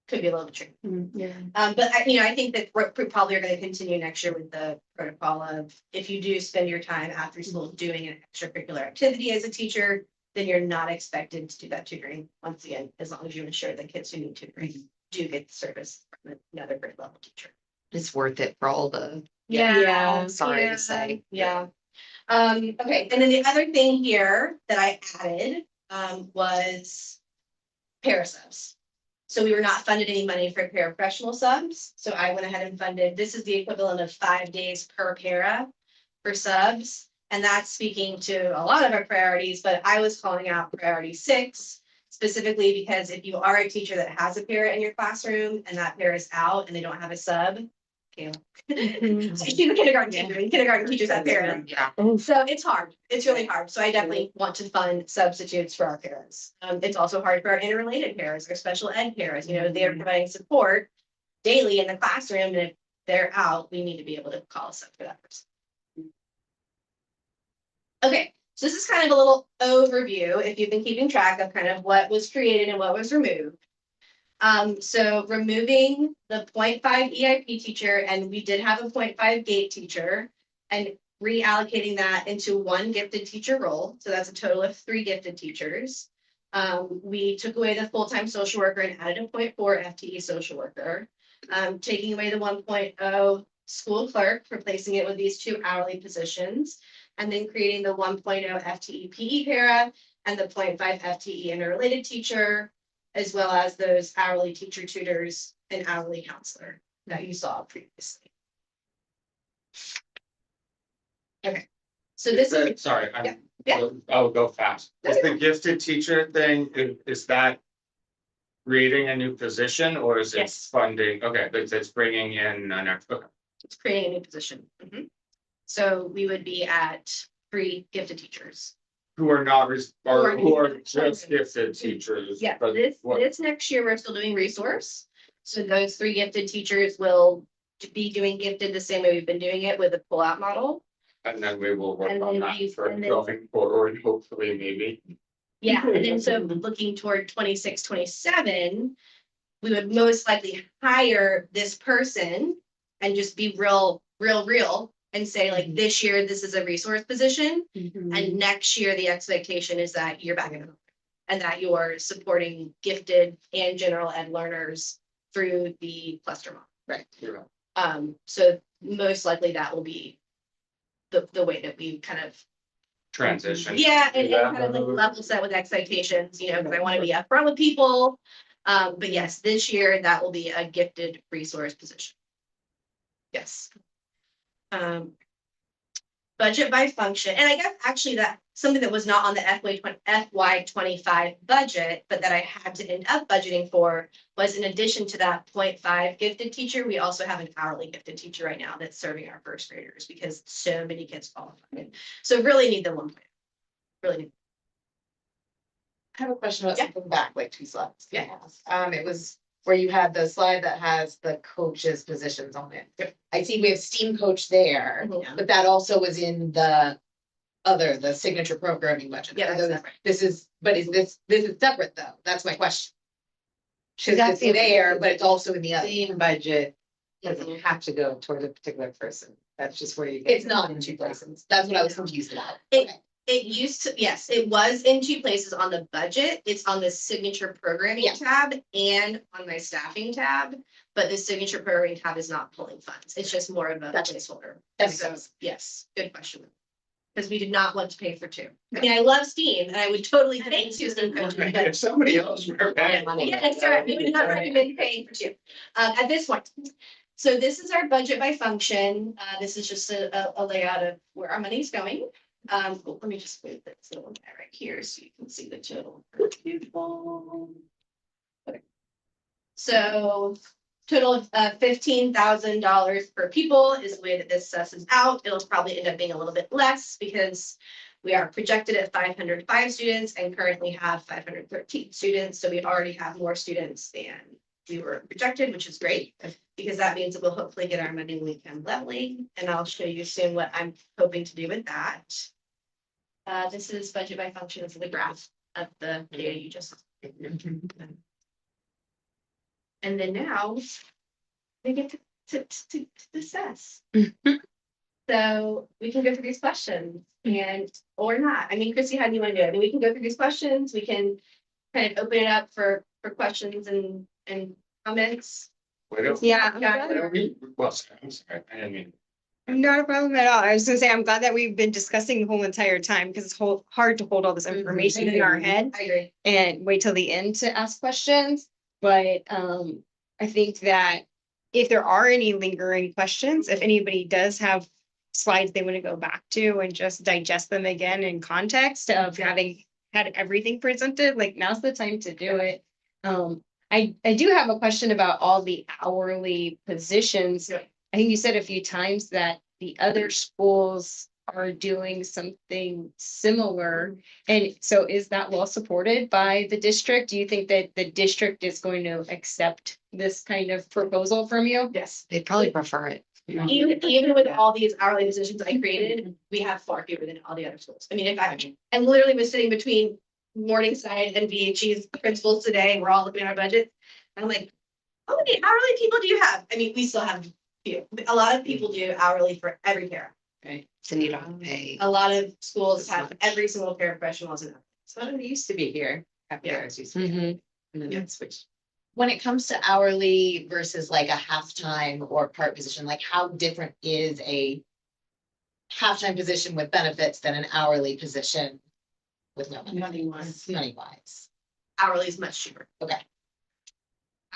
could be a little bit tricky. Yeah. But I think that we're probably are gonna continue next year with the protocol of, if you do spend your time after school doing an extracurricular activity as a teacher, then you're not expected to do that tutoring, once again, as long as you ensure the kids who need tutoring do get the service from another grade level teacher. It's worth it for all the, Yeah. sorry to say. Yeah. Okay, and then the other thing here that I added, was parasubs. So we were not funded any money for paraprofessional subs, so I went ahead and funded, this is the equivalent of 5 days per para for subs. And that's speaking to a lot of our priorities, but I was calling out priority 6, specifically because if you are a teacher that has a para in your classroom and that para is out and they don't have a sub. Okay. She's a kindergarten teacher, and kindergarten teachers have para. Yeah. So it's hard. It's really hard. So I definitely want to fund substitutes for our parents. It's also hard for our interrelated parents or special ed parents. They're providing support daily in the classroom. And if they're out, we need to be able to call a sub for that person. Okay, so this is kind of a little overview, if you've been keeping track of kind of what was created and what was removed. So removing the 0.5 EIP teacher, and we did have a 0.5 gate teacher, and reallocating that into 1 gifted teacher role. So that's a total of 3 gifted teachers. We took away the full-time social worker and added a 0.4 FTE social worker. Taking away the 1.0 school clerk, replacing it with these 2 hourly positions. And then creating the 1.0 FTE PE para and the 0.5 FTE interrelated teacher, as well as those hourly teacher tutors and hourly counselor that you saw previously. Okay, so this is, Sorry, Yeah, yeah. I'll go fast. Is the gifted teacher thing, is that creating a new position or is it Yes. funding? Okay, but it's bringing in an extra, it's creating a new position. So we would be at 3 gifted teachers. who are not, or who are not just children. gifted teachers. Yeah, but this what- next year, we're still doing resource. So those 3 gifted teachers will be doing gifted the same way we've been doing it with a pull-out model. And then we will work And on then that we- for and then- going forward, hopefully, maybe. Yeah, and then so looking toward 26, 27, we would most likely hire this person and just be real and say like, this year, this is a resource position. And next year, the expectation is that you're back in the and that you're supporting gifted and general ed learners through the cluster model. Right. Yeah. So most likely that will be the way that we kind of, Transition. yeah, and Yeah. kind of like level set with expectations, you know, because I want to be upfront with people. But yes, this year that will be a gifted resource position. Yes. Budget by function, and I guess actually that something that was not on the FY 25 budget, but that I had to end up budgeting for was in addition to that 0.5 gifted teacher, we also have an hourly gifted teacher right now that's serving our first graders because so many kids qualify. So really need the 1. Really need. I have a question about Yeah. something back, like 2 slides. Yeah. It was where you had the slide that has the coaches' positions on it. Yep. I see we have STEAM coach there, Mhm. but that also was in the signature programming budget. Yeah, that's So separate. This is, but is this is separate though? That's my question. Cause it's asking if there, it's but it's also in the other. Same budget doesn't have to go toward a particular person. That's just where you. get It's not in 2 places. That's what I was confused about. It- Okay. It used to, yes, it was in 2 places on the budget. It's on the signature programming Yeah. tab and on my staffing tab. But the signature programming tab is not pulling funds. It's just more of a Gotcha. placeholder. That makes So, sense. yes, good question. Because we did not want to pay for 2. I mean, I love STEAM and I would totally pay 2 STEAM coaches, but If somebody else were paying for it. yeah, that's all right. We would not recommend paying for 2 at this point. So this is our budget by function. This is just a layout of where our money's going. Let me just move this little guy right here so you can see the total. Okay. So total of $15,000 per pupil is the way that this assesses out. It'll probably end up being a little bit less because we are projected at 505 students and currently have 513 students. So we already have more students than we were projected, which is great because that means that we'll hopefully get our money when we come leveling. And I'll show you soon what I'm hoping to do with that. This is budget by function. This is the graph of the data you just. And then now we get to assess. So we can go through these questions and, or not. I mean, Chrissy, how do you want to do it? I mean, we can go through these questions. We can kind of open it up for questions and comments. Yeah, Well, I'm sorry, I didn't mean. not a problem at all. I was gonna say, I'm glad that we've been discussing the whole entire time because it's hard to hold all this information in our head I agree. and wait till the end to ask questions. But I think that if there are any lingering questions, if anybody does have slides they want to go back to and just digest them again in context of having had everything presented, like now's the time to do it. I do have a question about all the hourly positions. Yeah. I think you said a few times that the other schools are doing something similar. And so is that well supported by the district? Do you think that the district is going to accept this kind of proposal from you? Yes. They'd probably prefer it. Even with all these hourly positions I created, we have far fewer than all the other schools. I mean, if I literally was sitting between Morningside and VHE's principals today, we're all looking at our budget. And I'm like, how many hourly people do you have? I mean, we still have few. A lot of people do hourly for every pair. Right. So you don't have to pay. A lot of schools have every single paraprofessional as an. So it used to be here. And then it switched. When it comes to hourly versus like a half-time or part position, like how different is a half-time position with benefits than an hourly position with no benefits, money-wise? Hourly is much cheaper. Okay.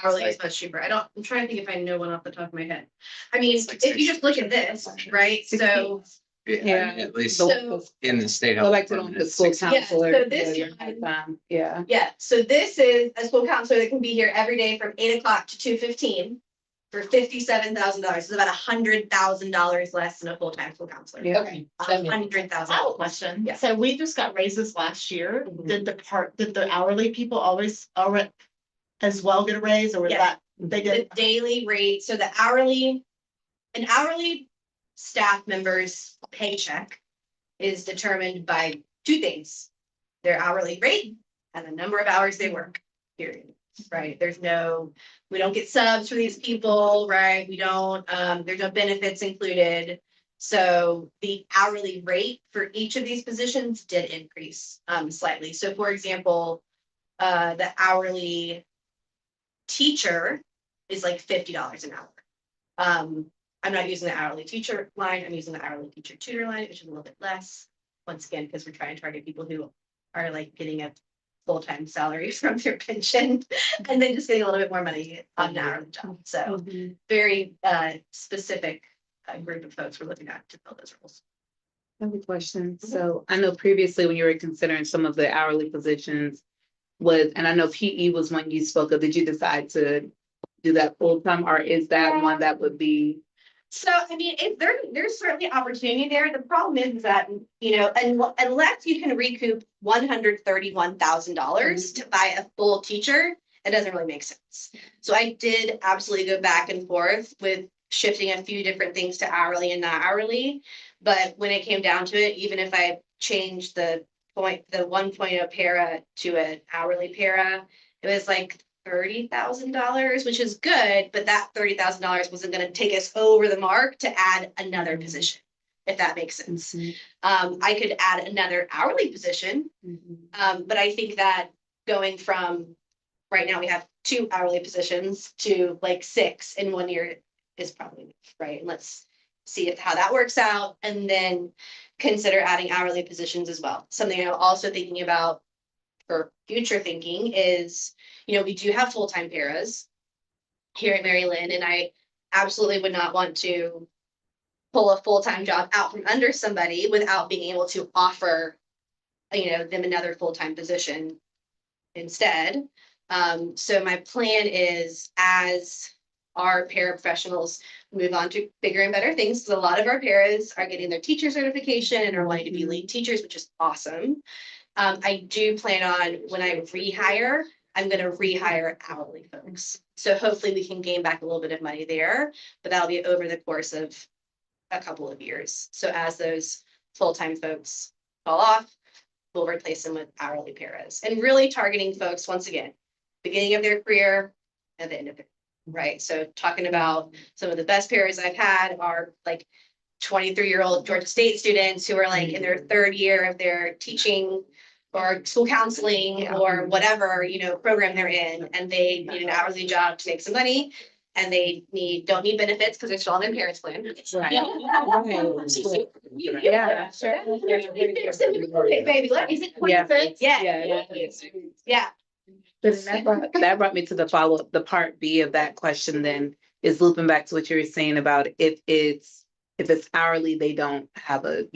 Hourly is much cheaper. I'm trying to think if I know one off the top of my head. I mean, if you just look at this, right, so. Yeah. At least So, in the state. Go health back to department, the it's school 60. counselor. so this your one- time, yeah. yeah, so this is a school counselor that can be here every day from 8 o'clock to 2:15 for $57,000. It's about $100,000 less than a full-time school counselor. Yeah. Okay. $100,000. I have a question. Yeah. So we just got raises last year. Mhm. Did the hourly people always already as well get a raise, or was Yes. that, they The did? daily rate, so an hourly staff member's paycheck is determined by two things. Their hourly rate and the number of hours they work, period, right? We don't get subs for these people, right? We don't, there's no benefits included. So the hourly rate for each of these positions did increase, slightly. So for example, the hourly teacher is like $50 an hour. I'm not using the hourly teacher line, I'm using the hourly teacher tutor line, which is a little bit less. Once again, because we're trying to target people who are like getting a full-time salary from their pension and then just getting a little bit more money on an hourly job. So very specific group of folks we're looking at to fill those roles. I have a question. So I know previously when you were considering some of the hourly positions and I know PE was one you spoke of, did you decide to do that full time, or is that one that would be? So, I mean, there's certainly opportunity there. The problem is that, unless you can recoup $131,000 to buy a full teacher, it doesn't really make sense. So I did absolutely go back and forth with shifting a few different things to hourly and not hourly. But when it came down to it, even if I changed the 1.0 para to an hourly para, it was like $30,000, which is good, but that $30,000 wasn't going to take us over the mark to add another position, if that makes sense. I could add another hourly position, but I think that going from right now we have 2 hourly positions to like 6 in 1 year is probably right. And let's see how that works out, and then consider adding hourly positions as well. Something I'm also thinking about for future thinking is, we do have full-time paras here at Mary Lynn, and I absolutely would not want to pull a full-time job out from under somebody without being able to offer, them another full-time position instead. So my plan is, as our paraprofessionals move on to bigger and better things, because a lot of our paras are getting their teacher certification and are wanting to be lead teachers, which is awesome. I do plan on, when I rehire, I'm going to rehire hourly folks. So hopefully we can gain back a little bit of money there, but that'll be over the course of a couple of years. So as those full-time folks fall off, we'll replace them with hourly paras, and really targeting folks, once again, beginning of their career and the end of it, right? So talking about some of the best paras I've had are like 23-year-old Georgia State students who are like in their 3rd year of their teaching or school counseling or whatever, program they're in, and they need an hourly job to make some money, and they don't need benefits because they're still on their parents' plan. Yeah, sure. Okay, baby, is it Yeah. 26? Yeah. But that brought me to the follow-up, the part B of that question then is looping back to what you were saying about if it's hourly, you don't have to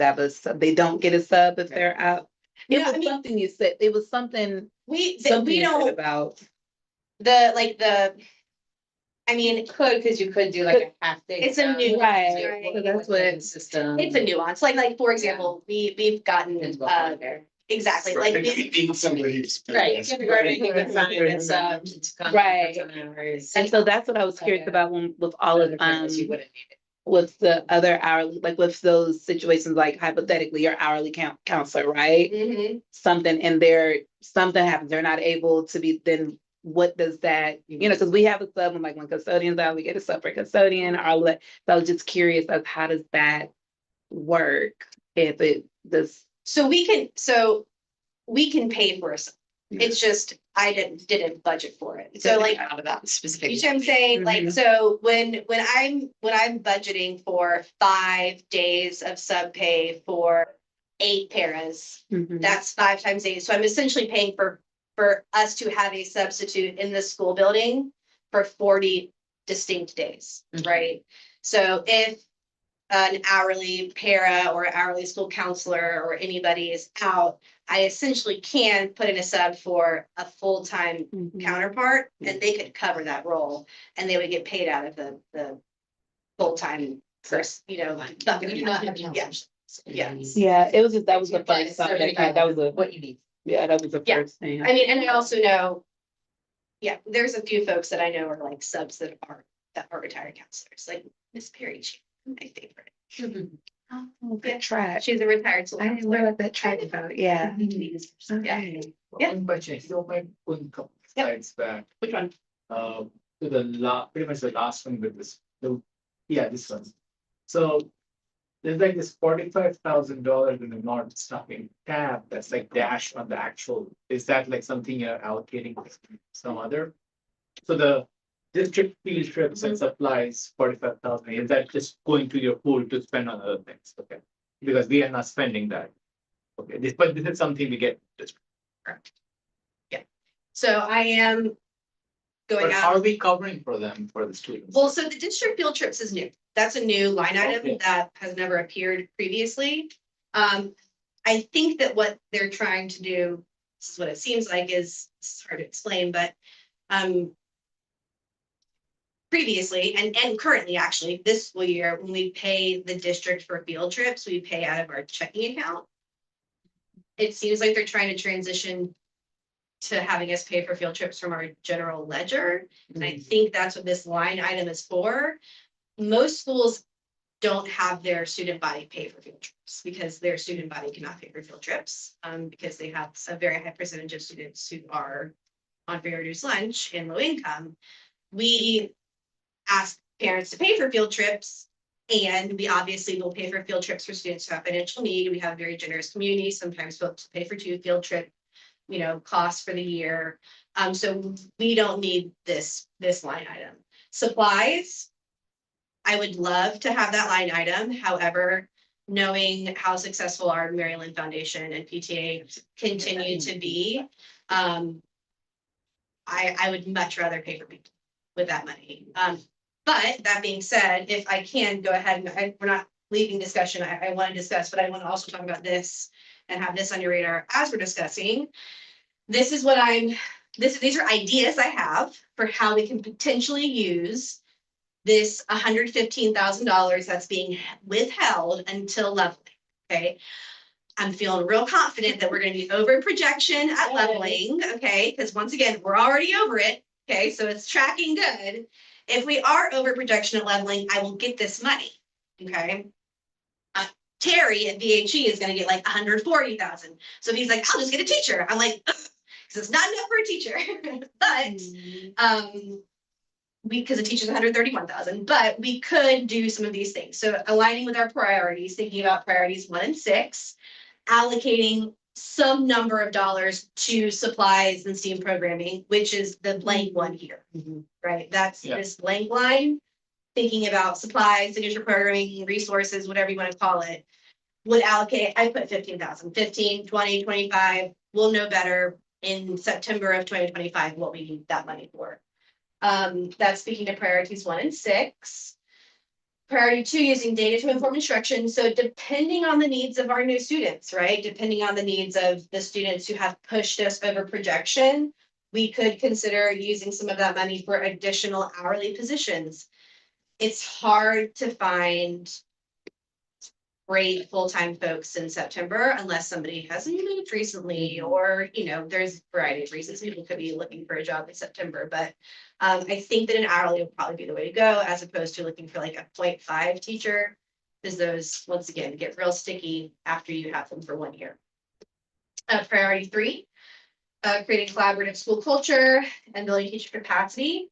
have a sub, they don't get a sub if they're out. It was something you said, it was something We you said don't, about. Could, because you could do like a half day. It's a new. Right. So that's what. System. It's a nuance, like for example, we've gotten, exactly, like. Being somebody's. Right, kindergarten, you can find it's, Right. And so that's what I was curious about with all of, You wouldn't need it. with the other hourly, like with those situations, like hypothetically, your hourly counselor, right? Mhm. Something happens, they're not able to be, then what does that, because we have a sub, and like when custodian's out, we get a sub for custodian, or all that. So I was just curious of how does that work if it does. So we can pay for a sub. It's just, I didn't budget for it. So like, Out of that specific. you see what I'm saying? Like, Mhm. so when I'm budgeting for 5 days of sub pay for 8 paras, Mhm. that's 5 times 8. So I'm essentially paying for us to have a substitute in the school building for 40 distinct days, Mhm. right? So if an hourly para or hourly school counselor or anybody is out, I essentially can put in a sub for a full-time Mhm. counterpart, and they could cover that role, and they would get paid out of the full-time first, bucket You not have account. counselors. Yes. Yeah, it was just, that was the But first time everybody that was a, What you need. yeah, that was the Yeah. first thing. I mean, and I also know, yeah, there's a few folks that I know are like subs that are retired counselors, like Miss Perry, she's my favorite. Oh, good try. She's a retired school I didn't counselor. realize that track about, yeah. Yeah. Okay. Yeah. One question, if you don't mind pulling a couple Yep. slides back, Which one? to the pretty much the last one with this, this one. So there's like this $45,000 in the not stuffing tab that's like dashed on the actual, is that like something you're allocating to some other? So the district field trips and supplies, 45,000, is that just going to your pool to spend on other things? Okay, because we are not spending that. Okay, but this is something we get. So I am going But how are out. we covering for them, for the students? Well, so the district field trips is new. That's a new line item Okay. that has never appeared previously. I think that what they're trying to do, this is what it seems like, is it's hard to explain, but previously and currently, actually, this school year, when we pay the district for field trips, we pay out of our checking account. It seems like they're trying to transition to having us pay for field trips from our general ledger. And I think that's what this line item is for. Most schools don't have their student body pay for field trips because their student body cannot pay for field trips, because they have a very high percentage of students who are on very reduced lunch and low income. We ask parents to pay for field trips, and we obviously will pay for field trips for students who have financial need. We have a very generous community. Sometimes folks pay for 2 field trip, costs for the year. So we don't need this line item. Supplies, I would love to have that line item. However, knowing how successful our Maryland Foundation and PTA continue to be, I would much rather pay for people with that money. But that being said, if I can go ahead and we're not leaving discussion, I want to discuss, but I want to also talk about this and have this on your radar as we're discussing. This is what these are ideas I have for how we can potentially use this $115,000 that's being withheld until leveling. Okay. I'm feeling real confident that we're going to be over projection at leveling. Okay. Because once again, we're already over it. Okay. So it's tracking good. If we are over projection at leveling, I will get this money. Okay. Terry at VHE is going to get like 140,000. So he's like, I'll just get a teacher. I'm like, because it's not enough for a teacher. But because a teacher's 131,000, but we could do some of these things. So aligning with our priorities, thinking about priorities 1 and 6, allocating some number of dollars to supplies and STEAM programming, which is the blank one here, right? That's this blank line. Thinking about supplies, signature programming, resources, whatever you want to call it, would allocate, I put 15,000, 15, 20, 25. We'll know better in September of 2025 what we need that money for. That's speaking to priorities 1 and 6. Priority 2, using data to inform instruction. So depending on the needs of our new students, right? Depending on the needs of the students who have pushed us over projection, we could consider using some of that money for additional hourly positions. It's hard to find great full-time folks in September unless somebody hasn't moved recently, or, there's a variety of reasons people could be looking for a job in September. But I think that an hourly would probably be the way to go, as opposed to looking for like a 0.5 teacher, because those, once again, get real sticky after you have them for 1 year. Priority 3, creating collaborative school culture and building teacher capacity.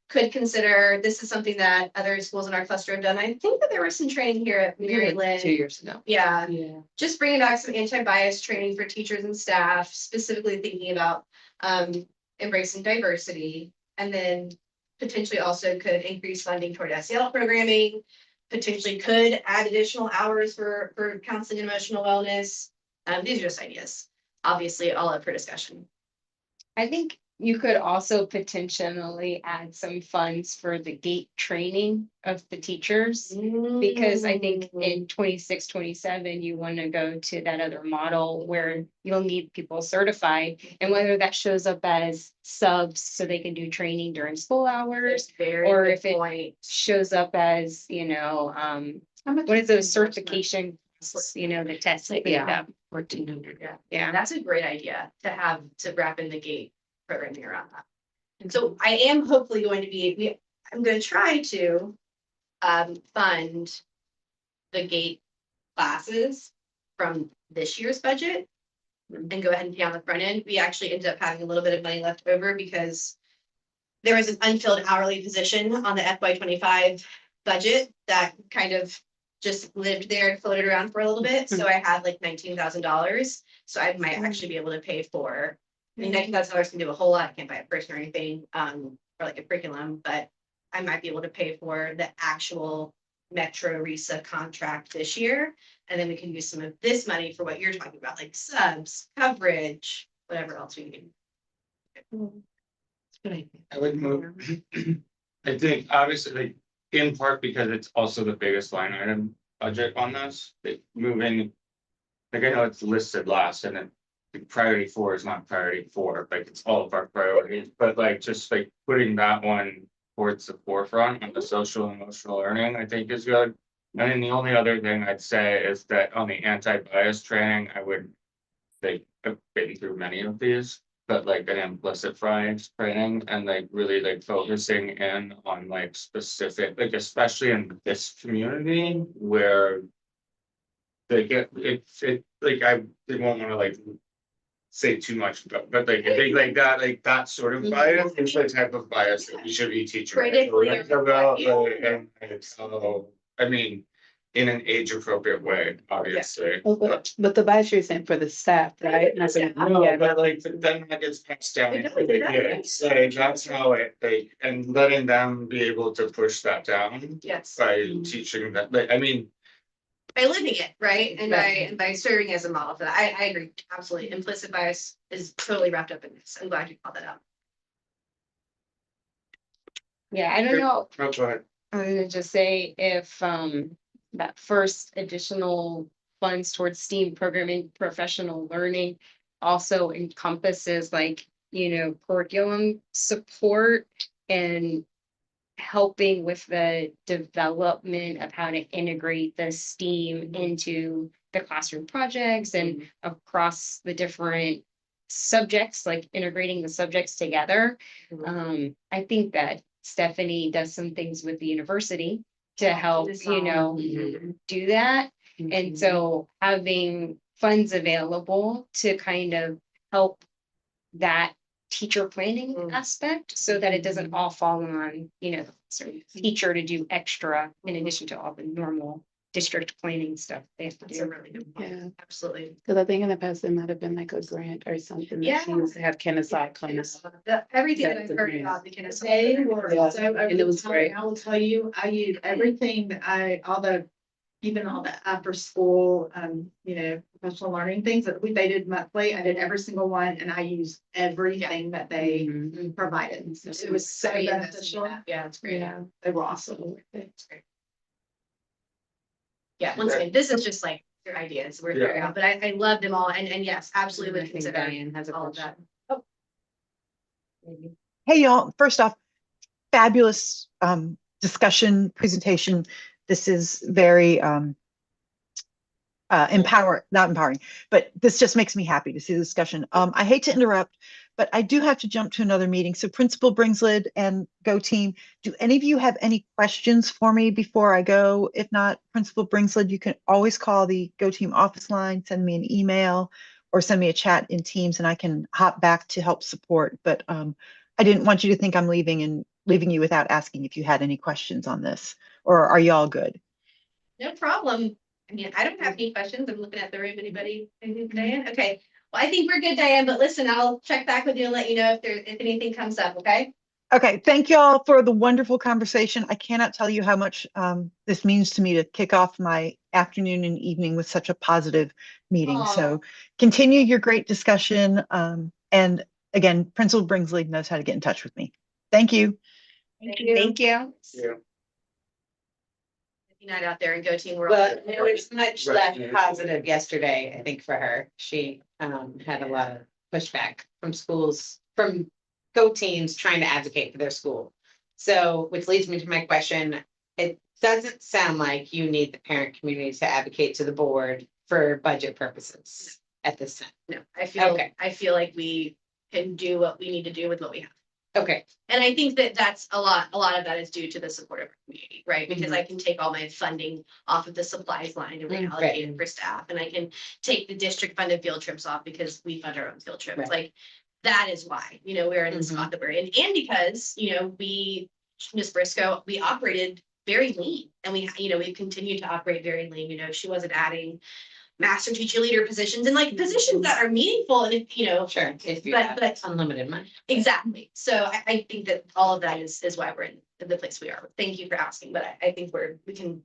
could consider, this is something that other schools in our cluster have done. I think that there was some training here at Mary Lynn. 2 years ago. Yeah, Yeah. just bringing back some anti-bias training for teachers and staff, specifically thinking about embracing diversity. And then potentially also could increase funding toward SEL programming, potentially could add additional hours for counseling and emotional wellness. These are just ideas, obviously all up for discussion. I think you could also potentially add some funds for the gate training of the teachers. Because I think in 26, 27, you want to go to that other model where you'll need people certified. And whether that shows up as subs so they can do training during school hours, Very or good if it point. shows up as, what is those certification, the tests that get up. 1,400. Yeah. Yeah. That's a great idea to wrap in the gate programming around that. And so I am hopefully going to be, I'm going to try to fund the gate classes from this year's budget and go ahead and pay on the front end. We actually ended up having a little bit of money left over because there was an unfilled hourly position on the FY25 budget that kind of just lived there and floated around for a little bit. So I had like $19,000. So I might actually be able to pay for, I mean, $19,000 can do a whole lot. I can't buy a person or anything, or like a curriculum, but I might be able to pay for the actual Metro RISA contract this year. And then we can use some of this money for what you're talking about, like subs, coverage, whatever else we need. I would move. I think obviously, like, in part because it's also the biggest line item budget on this, like moving. Like, I know it's listed last and then the priority 4 is not priority 4, like it's all of our priorities, but like just like putting that one towards the forefront on the social and emotional learning, I think is good. And then the only other thing I'd say is that on the anti-bias training, I would. I've been through many of these, but like an implicit bias training and like really like focusing in on like specific, like especially in this community where. They get it, like I didn't want to like. Say too much, but like I think like that sort of bias is the type of bias that we should be teaching. Critically About, and so, I mean, in an age appropriate way, obviously. But the bias you're saying for the staff, right? Not the- No, yeah, but like, then that gets passed down It to does, the it does. kids, like, that's how it, like, and letting them be able to push that down. Yes. By teaching that, like, I mean, By living it, right? And by serving as a model for that. I agree, absolutely. Implicit bias is totally wrapped up in this. I'm glad you called that out. Yeah, I don't know. oh, go ahead. I'm gonna just say if that first additional funds towards STEAM programming, professional learning also encompasses like, curriculum support and helping with the development of how to integrate the STEAM into the classroom projects and across the different subjects, like integrating the subjects together. I think that Stephanie does some things with the university to help, do that. And so having funds available to kind of help that teacher planning aspect so that it doesn't all fall on, sort of teacher to do extra in addition to all the normal district planning stuff they have to That's a do. really good point. Yeah. Absolutely. Because I think in the past, it might have been like a grant or something. that she Yeah. used to have Kennesaw come. Everything that That's I've a heard dream. about the Kennesaw. They were, Yeah, so and it was great. I will tell you, I use everything that even all the after school, professional learning things that they did monthly. I did every single one and I used everything that they Mhm. provided. So it was so Heavy investment in beneficial. that. Yeah, it's great. Yeah. They were awesome. It's great. Yeah, once again, this is just like your ideas we're figuring out, but I love them all and yes, absolutely I would think consider Diane has a all of question. that. Hey, y'all, first off, fabulous discussion, presentation. This is very not empowering, but this just makes me happy to see the discussion. I hate to interrupt, but I do have to jump to another meeting. So Principal Bringslid and Go Team, do any of you have any questions for me before I go? If not, Principal Bringslid, you can always call the Go Team office line, send me an email, or send me a chat in Teams and I can hop back to help support. But I didn't want you to think I'm leaving and leaving you without asking if you had any questions on this, or are you all good? No problem. I mean, I don't have any questions. I'm looking at the room. Anybody? Anything, Diane? Okay. Well, I think we're good, Diane, but listen, I'll check back with you and let you know if anything comes up, okay? Okay, thank you all for the wonderful conversation. I cannot tell you how much this means to me to kick off my afternoon and evening with such a positive meeting. Aw. So continue your great discussion. And again, Principal Bringsley knows how to get in touch with me. Thank you. Thank you. Yeah. Good night out there and go team world. Well, it was much less Right. positive yesterday, I think, for her. She had a lot of pushback from schools, from go teams trying to advocate for their school. So, which leads me to my question. It doesn't sound like you need the parent community to advocate to the board for budget purposes at this time. No, Okay. I feel like we can do what we need to do with what we have. Okay, And I think that that's a lot of that is due to the support of our community, right? Because I can take all my funding off of the supplies line and Right. reallocate it for staff, and I can take the district funded field trips off because we fund our own field trips. Right. Like, that is why, we're in the spot that we're in, and because, Ms. Briscoe, we operated very lean, and we continue to operate very lean. She wasn't adding master teacher leader positions and like positions that are meaningful and sure, if you But- have but- unlimited money. exactly. So I think that all of that is why we're in the place we are. Thank you for asking, but I think we can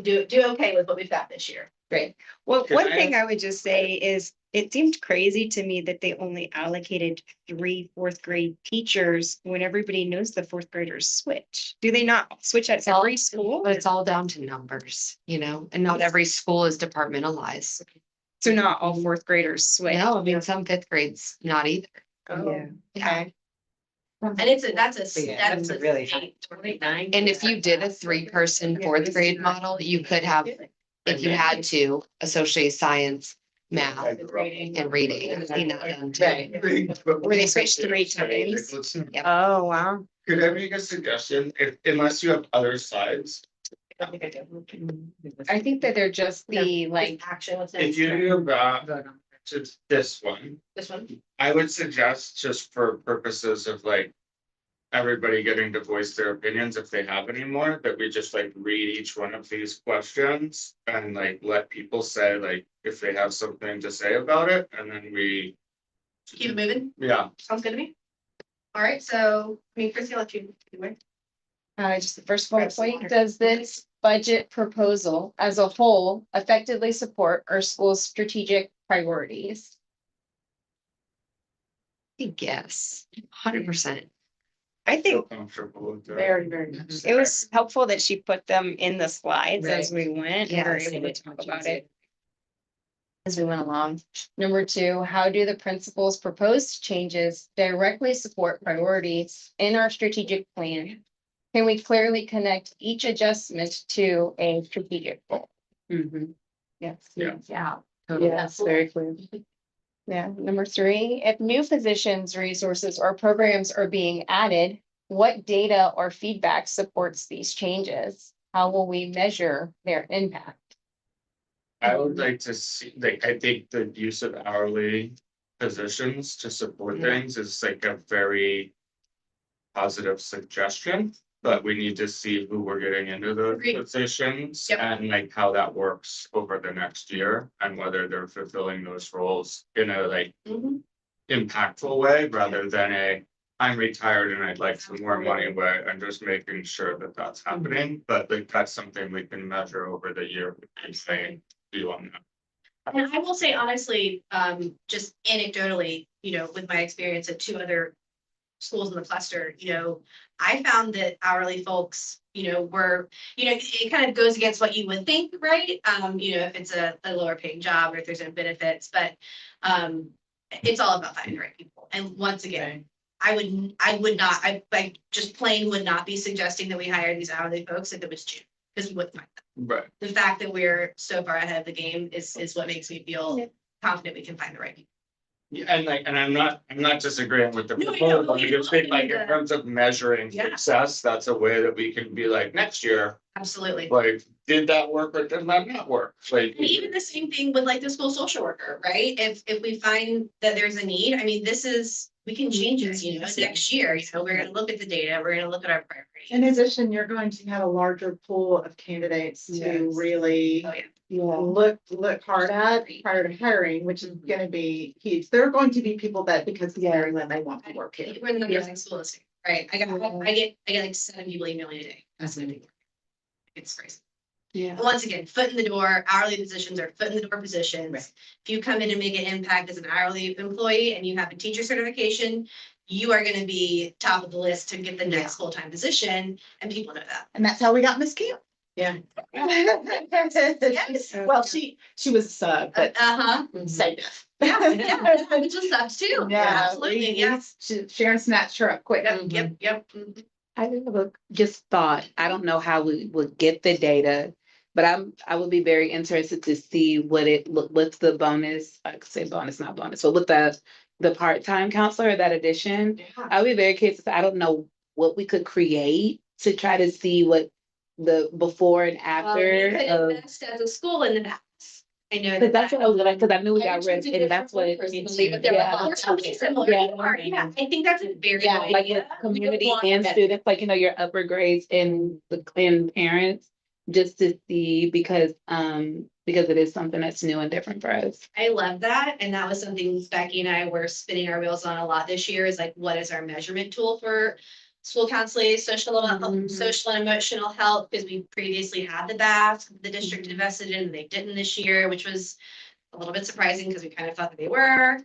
do okay with what we've got this year. Great. Well, Can one I thing ask- I would just say is, it seemed crazy to me that they only allocated 3 fourth grade teachers when everybody knows the fourth graders switch. Do they not switch at every school? But it's all down to numbers, and not every school is departmentalized. So not all fourth graders switch? No, I mean, some fifth grades, not either. Oh, Yeah. okay. And that's a really state. 29. And if you did a 3-person fourth grade model, you could have, if you had to, associate science, math, and reading. Done too. Right. Where they switched 3 times? Oh, wow. Could I make a suggestion? Unless you have other slides, I think that they're just the like, Action, what's if next? you go back to this one, This one? I would suggest, just for purposes of like everybody getting to voice their opinions if they have any more, that we just like read each one of these questions and like let people say like if they have something to say about it, and then we, Keep it moving. yeah. Sounds good to me. All right, so, Chrissy, I'll let you. just the first bullet point, does this budget proposal as a whole effectively support our school's strategic priorities? I think yes, 100%. I Feel think comfortable with that. Very, very much. it was helpful that she put them in the slides as we went. and we were Yes. able to talk about it as we went along. Number 2, how do the principal's proposed changes directly support priorities in our strategic plan? Can we clearly connect each adjustment to a strategic goal? Yes. Yeah. Yeah. Yes, very clear. Yeah. Number 3, if new positions, resources, or programs are being added, what data or feedback supports these changes? How will we measure their impact? I would like to see, like, I think the use of hourly positions to support things is like a very positive suggestion, but we need to see who we're getting into those Agreed. positions Yep. and like how that works over the next year and whether they're fulfilling those roles in a like Mhm. impactful way rather than a I'm retired and I'd like some more money way. I'm just making sure that that's happening, but like that's something we can measure over the year and say, do you want that? And I will say honestly, just anecdotally, with my experience at 2 other schools in the cluster, I found that hourly folks, were, it kind of goes against what you would think, right? If it's a lower paying job or if there's no benefits, but it's all about finding the right people. And once again, I would not, I just plain would not be suggesting that we hire these hourly folks if it was June, because we wouldn't find them. Right. The fact that we're so far ahead of the game is what makes me feel confident we can find the right people. Yeah, and I'm not disagreeing with the No, I proposal, know. I just think like in terms of measuring Yeah. success, that's a way that we can be like, next year, Absolutely. like, did that work or did that not work? Like. And even the same thing with like the school social worker, right? If we find that there's a need, I mean, this is we can change it, you know, next year, you know, we're gonna look at the data, we're gonna look at our priorities. In addition, you're going to have a larger pool of candidates to Yes. really Oh, yeah. Yeah. look hard at prior to hiring, which is gonna be huge. There are going to be people that because it's Maryland, they want to work here. We're in the nursing school listing, right? I get like 7 people emailing a day. That's gonna be. It's crazy. Yeah. But once again, foot in the door, hourly positions are foot in the door positions. Right. If you come in and make an impact as an hourly employee and you have a teacher certification, you are gonna be top of the list to get the next full-time position, and people know that. And that's how we got Miss Kim. Yeah. Yes. Well, she was a sub, but Uh-huh. same enough. Yeah, yeah, which was sucks too. Yeah, Absolutely, yeah. Sharon snatched her up quick. Yep. I have a just thought, I don't know how we would get the data, but I would be very interested to see what's the bonus, I could say bonus, not bonus, so with the part-time counselor, that addition. I would be very curious, I don't know what we could create to try to see what the before and We after could of. invest as a school in the past. I know. Cause that's what I was like, cause I knew we I got rid, actually did and that's what. personally, but they're like, Yeah. oh, we're totally similar. Yeah. You are. Yeah, I think that's a very Yeah, good like with idea. We community want and that. students, like, you know, your upper grades and parents, just to see, because it is something that's new and different for us. I love that, and that was something Becky and I were spinning our wheels on a lot this year, is like, what is our measurement tool for school counseling, social and emotional health, because we previously had the BAS, the district invested in, and they didn't this year, which was a little bit surprising because we kind of thought that they were.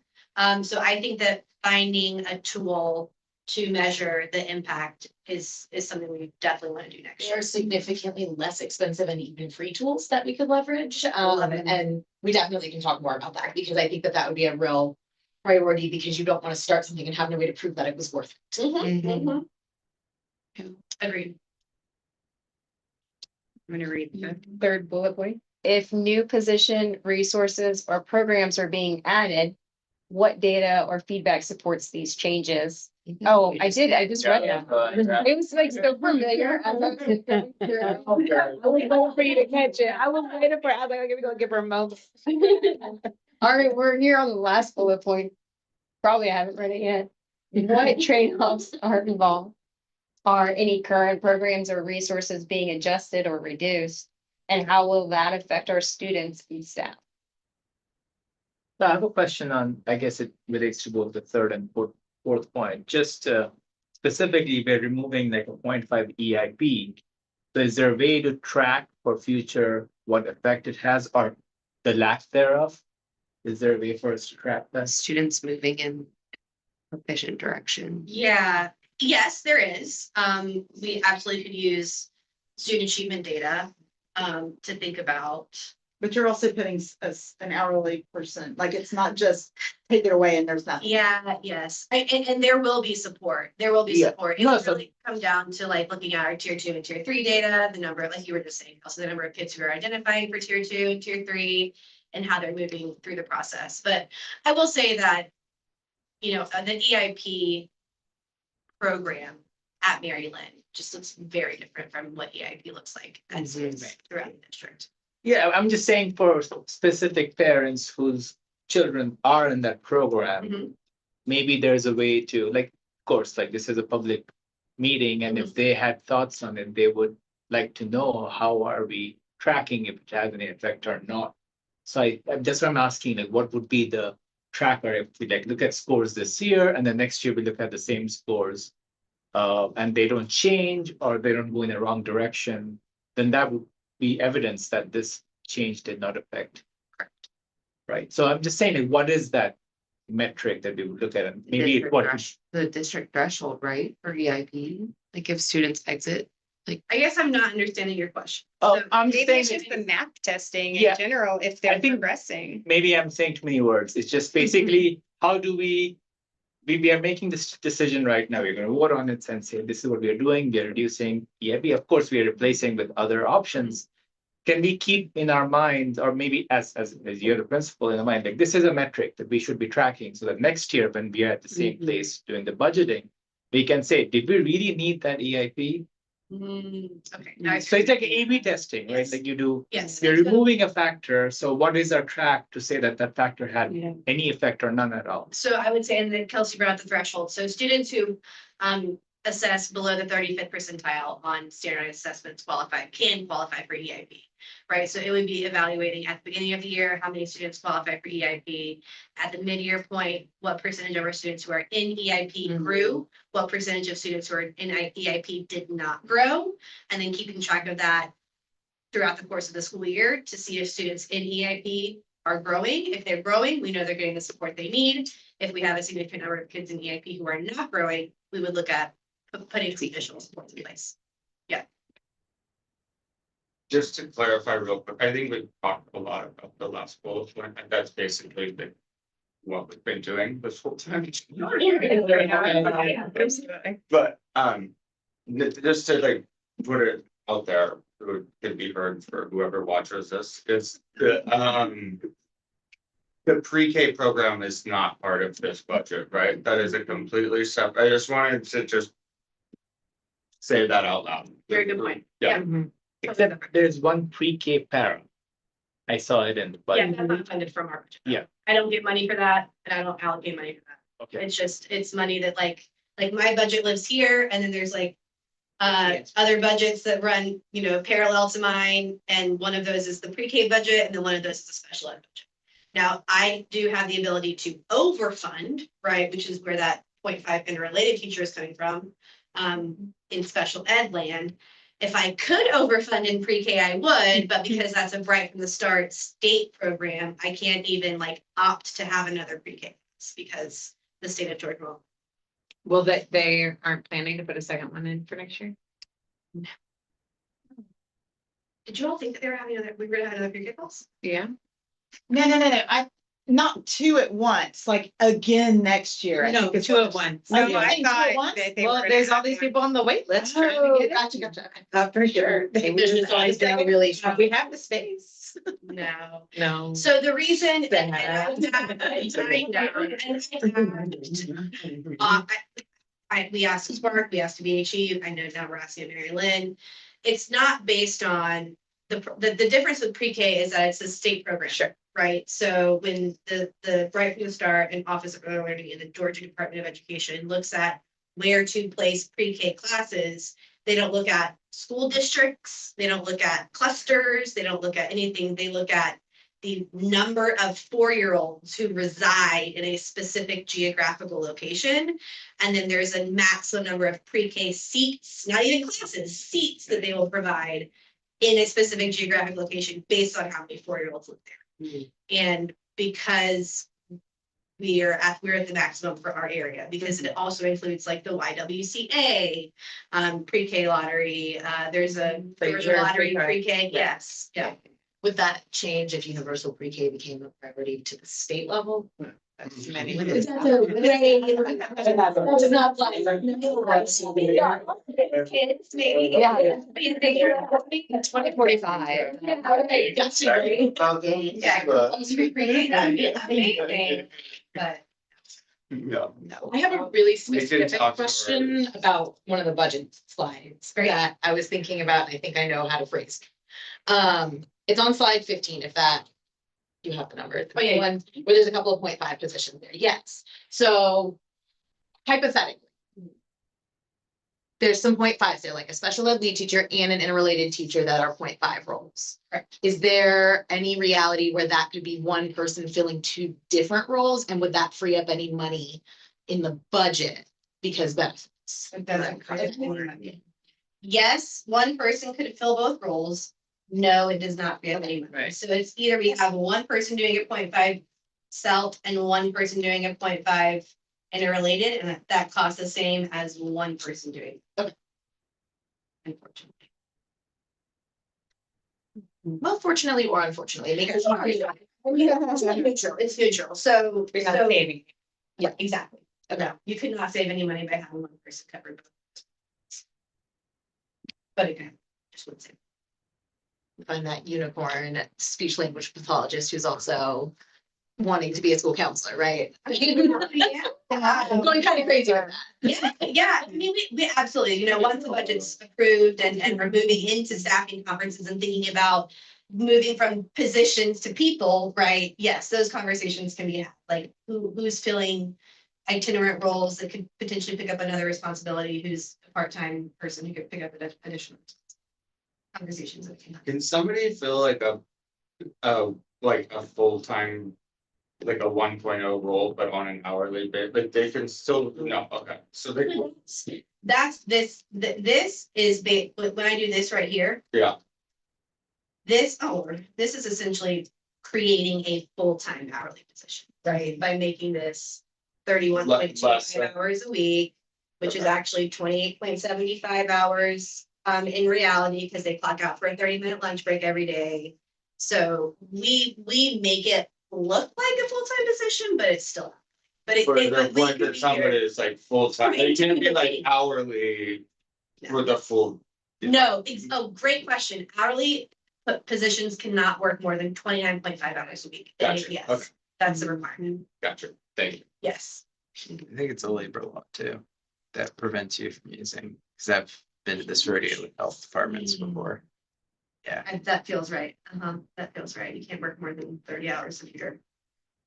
So I think that finding a tool to measure the impact is something we definitely want to do next There year. are significantly less expensive and even free tools that we could leverage. Love it. And we definitely can talk more about that because I think that would be a real priority because you don't want to start something and have no way to prove that it was worth it. Mhm. Agreed. I'm gonna read the third bullet point. If new position, resources, or programs are being added, what data or feedback supports these changes? Oh, I just read that. It was like so familiar. I was going through. I was waiting for you to catch it. I was waiting for, I was like, okay, we're gonna give her a moment. All right, we're here on the last bullet point. Probably haven't read it yet. What trade-offs are involved? Are any current programs or resources being adjusted or reduced? And how will that affect our students and staff? So I have a question on, I guess it relates to both the third and fourth point, just specifically, we're removing like a 0.5 EIP. So is there a way to track for future what effect it has or the lack thereof? Is there a way for us to track that? Students moving in efficient direction. Yeah, yes, there is. We absolutely could use student achievement data to think about. But you're also putting an hourly person, like it's not just take it away and there's nothing. Yeah, yes, and there will be support. There will be Yeah. support. It No, will so- really come down to like looking at our tier 2 and tier 3 data, the number, like you were just saying, also the number of kids who are identifying for tier 2 and tier 3 and how they're moving through the process. But I will say that, you know, the EIP program at Mary Lynn just looks very different from what EIP looks like at schools throughout the district. Yeah, I'm just saying for specific parents whose children are in that program. Mhm. Maybe there's a way to, like, of course, like this is a public meeting, and if they had thoughts on it, they would like to know how are we tracking if it has any effect or not. So that's what I'm asking, like, what would be the tracker if we like look at scores this year and then next year we look at the same scores and they don't change or they don't go in the wrong direction, then that would be evidence that this change did not affect. Correct. Right, so I'm just saying, like, what is that metric that we would look at? And maybe District what, The district threshold, right, for EIP, like if students exit, I guess I'm not understanding your question. oh, So I'm Maybe saying, it's just the map testing Yeah. in general, if I they're think- progressing. maybe I'm saying too many words. It's just basically, how do we are making this decision right now. We're gonna vote on it and say, this is what we are doing. We are reducing EIP. Of course, we are replacing with other options. Can we keep in our minds, or maybe as you're the principal in the mind, like this is a metric that we should be tracking so that next year when we are at the same place doing the budgeting, we can say, did we really need that EIP? Okay. now I So it's see. like A/B testing, right? Yes. Like you do, Yes. you're removing a factor. So what is our track to say that that factor had any effect or none at all? So I would say, and then Kelsey brought up the threshold. So students who assess below the 35th percentile on standardized assessments can qualify for EIP, right? So it would be evaluating at the beginning of the year, how many students qualify for EIP. At the mid-year point, what percentage of our students who are in EIP grew, what percentage of students who are in EIP did not grow, and then keeping track of that throughout the course of the school year to see if students in EIP are growing. If they're growing, we know they're getting the support they need. If we have a significant number of kids in EIP who are not growing, we would look at putting additional supports in place. Just to clarify real quick, I think we talked a lot about the last bullet point, and that's basically what we've been doing this whole time. But, just to like put it out there, it can be heard for whoever watches this, is the pre-K program is not part of this budget, right? That is a completely separate, I just wanted to just say that out loud. Very good point. Yeah. Except there's one pre-K para. I saw it in the Yeah, budget. that's not funded from our budget. Yeah. I don't get money for that, and I don't allocate money for that. Okay. It's just, it's money that like my budget lives here, and then there's like other budgets that run, parallel to mine, and one of those is the pre-K budget, and then one of those is a special ed budget. Now, I do have the ability to overfund, right, which is where that 0.5 interrelated teacher is coming from, in special ed land. If I could overfund in pre-K, I would, but because that's a right from the start state program, I can't even like opt to have another pre-K class because the state of Georgia won't. Well, they aren't planning to put a second one in for next year? Did you all think that they were having we were gonna have another pre-K class? Yeah. No, not two at once, like again next year. I No, think is two what at once. Oh, No, you I think two at thought once? that they Well, were there's gonna all these have one. people on the wait list trying to Oh, get gotcha. it. For sure. They just decided They to really, we have the space. No. No. So the reason. We asked Spark, we asked BHE, I know now we're asking Mary Lynn. It's not based on the difference with pre-K is that it's a state program. Sure. Right, so when the right from the start and Office of Early Learning in the Georgia Department of Education looks at where to place pre-K classes, they don't look at school districts, they don't look at clusters, they don't look at anything, they look at the number of 4-year-olds who reside in a specific geographical location. And then there's a maximum number of pre-K seats, not even classes, seats that they will provide in a specific geographic location based on how many 4-year-olds live there. And because we're at the maximum for our area, because it also includes like the YWCA, pre-K lottery, there's a Georgia lottery pre-K, yes, yeah. Would that change if universal pre-K became a priority to the state level? That's many. Kids, maybe. Yeah. 2045. But No. I have a really We can specific talk to her. question about one of the budget slides Great. that I was thinking about. And I think I know how to phrase. It's on slide 15, if that, you have the number. Oh, yeah. One where there's a couple of 0.5 positions there. Yes. So hypothetically, there's some 0.5s there, like a special ed lead teacher and an interrelated teacher that are 0.5 roles. Correct. Is there any reality where that could be one person filling two different roles? And would that free up any money in the budget because benefits? It doesn't. yes, one person could fill both roles. No, it does not free up any money. Right. So it's either we have one person doing a 0.5 self and one person doing a 0.5 interrelated, and that costs the same as one person doing. Okay. Unfortunately. Well, fortunately or unfortunately, because It's neutral, so. We're not so- saving. Yeah, exactly. No, you could not save any money by having one person covered. But again, just would say. find that unicorn speech language pathologist who's also wanting to be a school counselor, right? Yeah. I'm going kind of crazy with that. Yeah, I mean, we absolutely, you know, once the budget's approved and we're moving into staffing conferences and thinking about moving from positions to people, right? Yes, those conversations can be had, like who's filling itinerant roles that could potentially pick up another responsibility, who's a part-time person who could pick up additional conversations. that can happen. Can somebody fill like a full-time, like a 1.0 role, but on an hourly basis, like they can still, no, okay, so they. That's this is when I do this right here. Yeah. This is essentially creating a full-time hourly position, right? By making this 31.25 hours a week, which is actually 28.75 hours in reality, because they clock out for a 30-minute lunch break every day. So we make it look like a full-time position, but it's still. But it. For it- the but we point can that be somebody here. is like full-time, they can be like hourly for the full. No, great question. Hourly positions cannot work more than 29.5 hours a week. Gotcha, okay. Yes, that's the requirement. Gotcha, thank you. Yes. I think it's a labor law too, that prevents you from using, because I've been to this rodeo with health departments before. Yeah, That feels right. That feels right. You can't work more than 30 hours if you're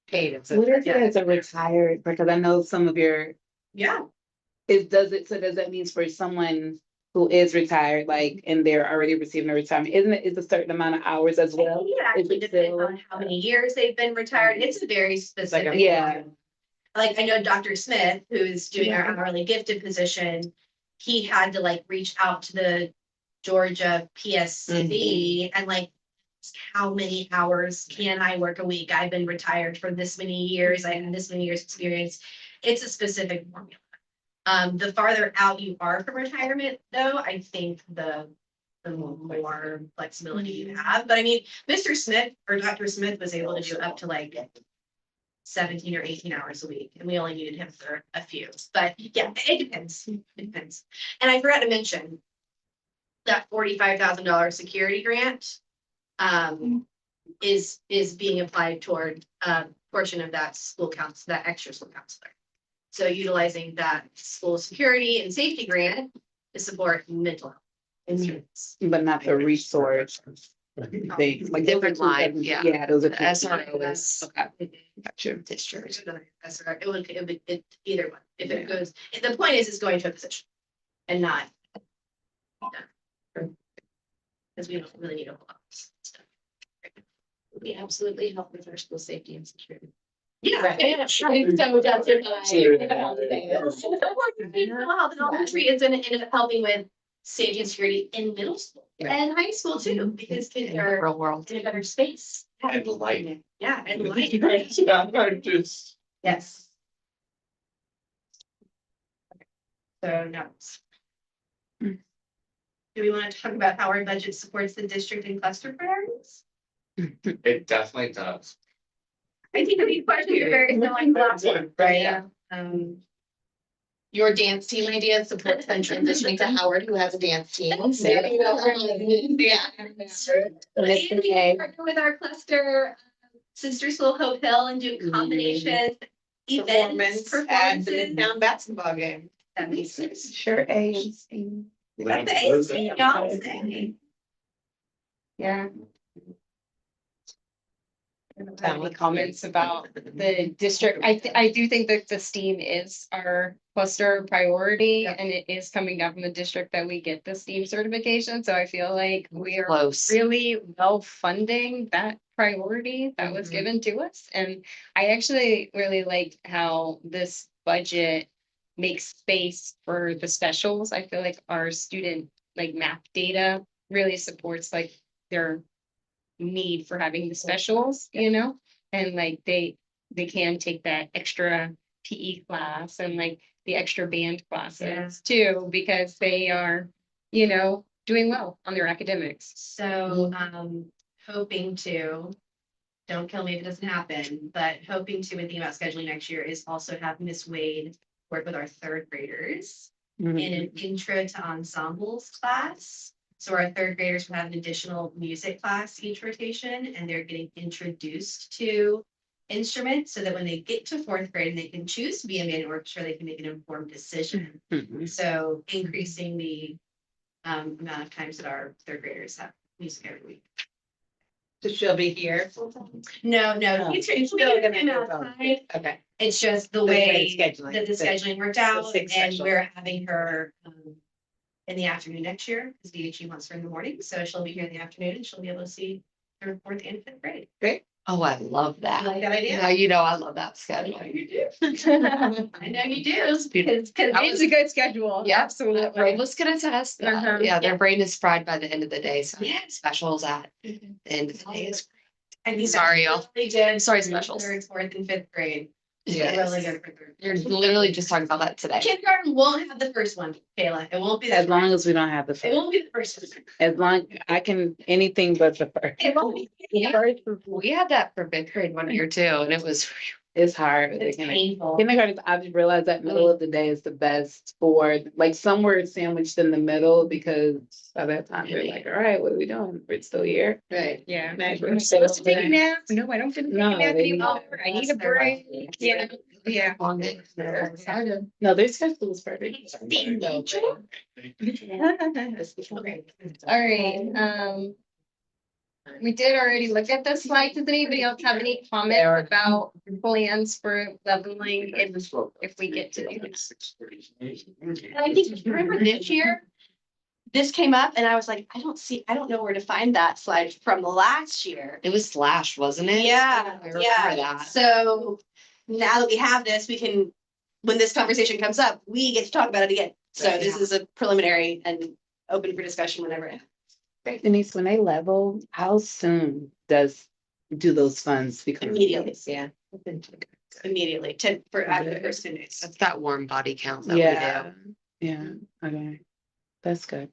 Paid, it's What is it Yeah. as a retired, because I know some of your, yeah. does that mean for someone who is retired, like, and they're already receiving a retirement, is a certain amount of hours as well? It actually Is it depends still- on how many years they've been retired. It's a very specific. Yeah. Like I know Dr. Smith, who is doing our hourly gifted position, he had to like reach out to the Georgia PSCB and like, how many hours can I work a week? I've been retired for this many years. I have this many years experience. It's a specific formula. The farther out you are from retirement, though, I think the more flexibility you have. But I mean, Mr. Smith or Dr. Smith was able to do up to like 17 or 18 hours a week, and we only needed him for a few. But yeah, it depends. It depends. And I forgot to mention that $45,000 security grant is being applied toward a portion of that school council, that extra school counselor. So utilizing that school security and safety grant to support mental health instruments. But not the resource. They like Different line, yeah. Yeah, those are. The SRO is Okay, gotcha. district. It would either one. If it goes, the point is, it's going to a position and not. Because we don't really need a whole lot of stuff. We absolutely help with our school safety and security. Yeah. So that's Mental health and elementary is gonna end up helping with safety and security in middle school and high school too, because kids in the are real world. in a better space. And light. Yeah, and light. I'm just. Yes. So notes. Do we want to talk about how our budget supports the district and cluster priorities? It definitely does. I think these questions are very similar to the last one, right? Your dance team idea supports them transitioning to Howard, who has a dance team. So, There you go. yeah. And we partner with our cluster sister school Hope Hill and do combination events, performances. Down basketball game. That makes sense. Sure, AIDS. Got the AC, y'all say. Yeah. Any comments about the district? I do think that the STEAM is our cluster priority and it is coming down from the district that we get the STEAM certification. So I feel like we are Close. really well funding that priority that was given to us. And I actually really like how this budget makes space for the specials. I feel like our student like math data really supports like their need for having the specials, you know, and like they can take that extra PE class and like the extra band classes too, because they are, you know, doing well on their academics. So, hoping to, don't kill me if it doesn't happen, but hoping to, when thinking about scheduling next year, is also have Miss Wade work with our third graders in an intro to ensembles class. So our third graders will have an additional music class each rotation, and they're getting introduced to instrument so that when they get to fourth grade and they can choose to be in band orchestra, they can make an informed decision. So increasing the amount of times that our third graders have music every week. So she'll be here. No, Oh. it's Still still gonna gonna do both. outside. Okay. It's just the The way way scheduling, that the the- scheduling worked out, six and special. we're having her in the afternoon next year, because DHE wants her in the morning, so she'll be here in the afternoon, and she'll be able to see her fourth and fifth grade. Oh, I love You that. like that idea? Now, you know, I love that schedule. You do. I know you do, because It's a good schedule. Yeah, Absolutely. Brainless can attest. that. Uh-huh. Yeah, their Yeah. brain is fried by the end of the day, so Yeah. specials at Mhm. the end of the day is. and these Sorry, y'all. really good. Sorry, for specials. Third, fourth, and fifth grade. Yes. Really good for third. You're literally just talking about that today. Kindergarten won't have the first one, Kayla. It won't be As the long as we don't have the It first, won't be the first one. as long, I can, anything but the first. It won't be. We had that for fifth grade one year too, and it was. It's hard. with the It's kindergarten. painful. Kindergarten, I've just realized that middle of the day is the best for, like, somewhere sandwiched in the middle, because by that time they're like, all right, what are we doing? We're still here. Right. Yeah. We're I'm still supposed to take a there. nap. No, I don't get to take a No, nap they need anymore. that. I need a That's their break. life. Yeah. Yeah. No, their schedule is perfect. All right, we did already look at this slide. Does anybody else have any comments about plans for leveling if we get to do that? And I think, remember this year? This came up and I was like, I don't know where to find that slide from last year. It was slashed, wasn't it? Yeah, I remember yeah. that. So now that we have this, we can, when this conversation comes up, we get to talk about it again. So Right. this is a preliminary and open for discussion whenever. it happens. Denise, when they level, how soon do those funds become? Immediately. Yeah. Immediately, for after the first 10 days. That's that warm body count that we do. Yeah, yeah, okay, that's good.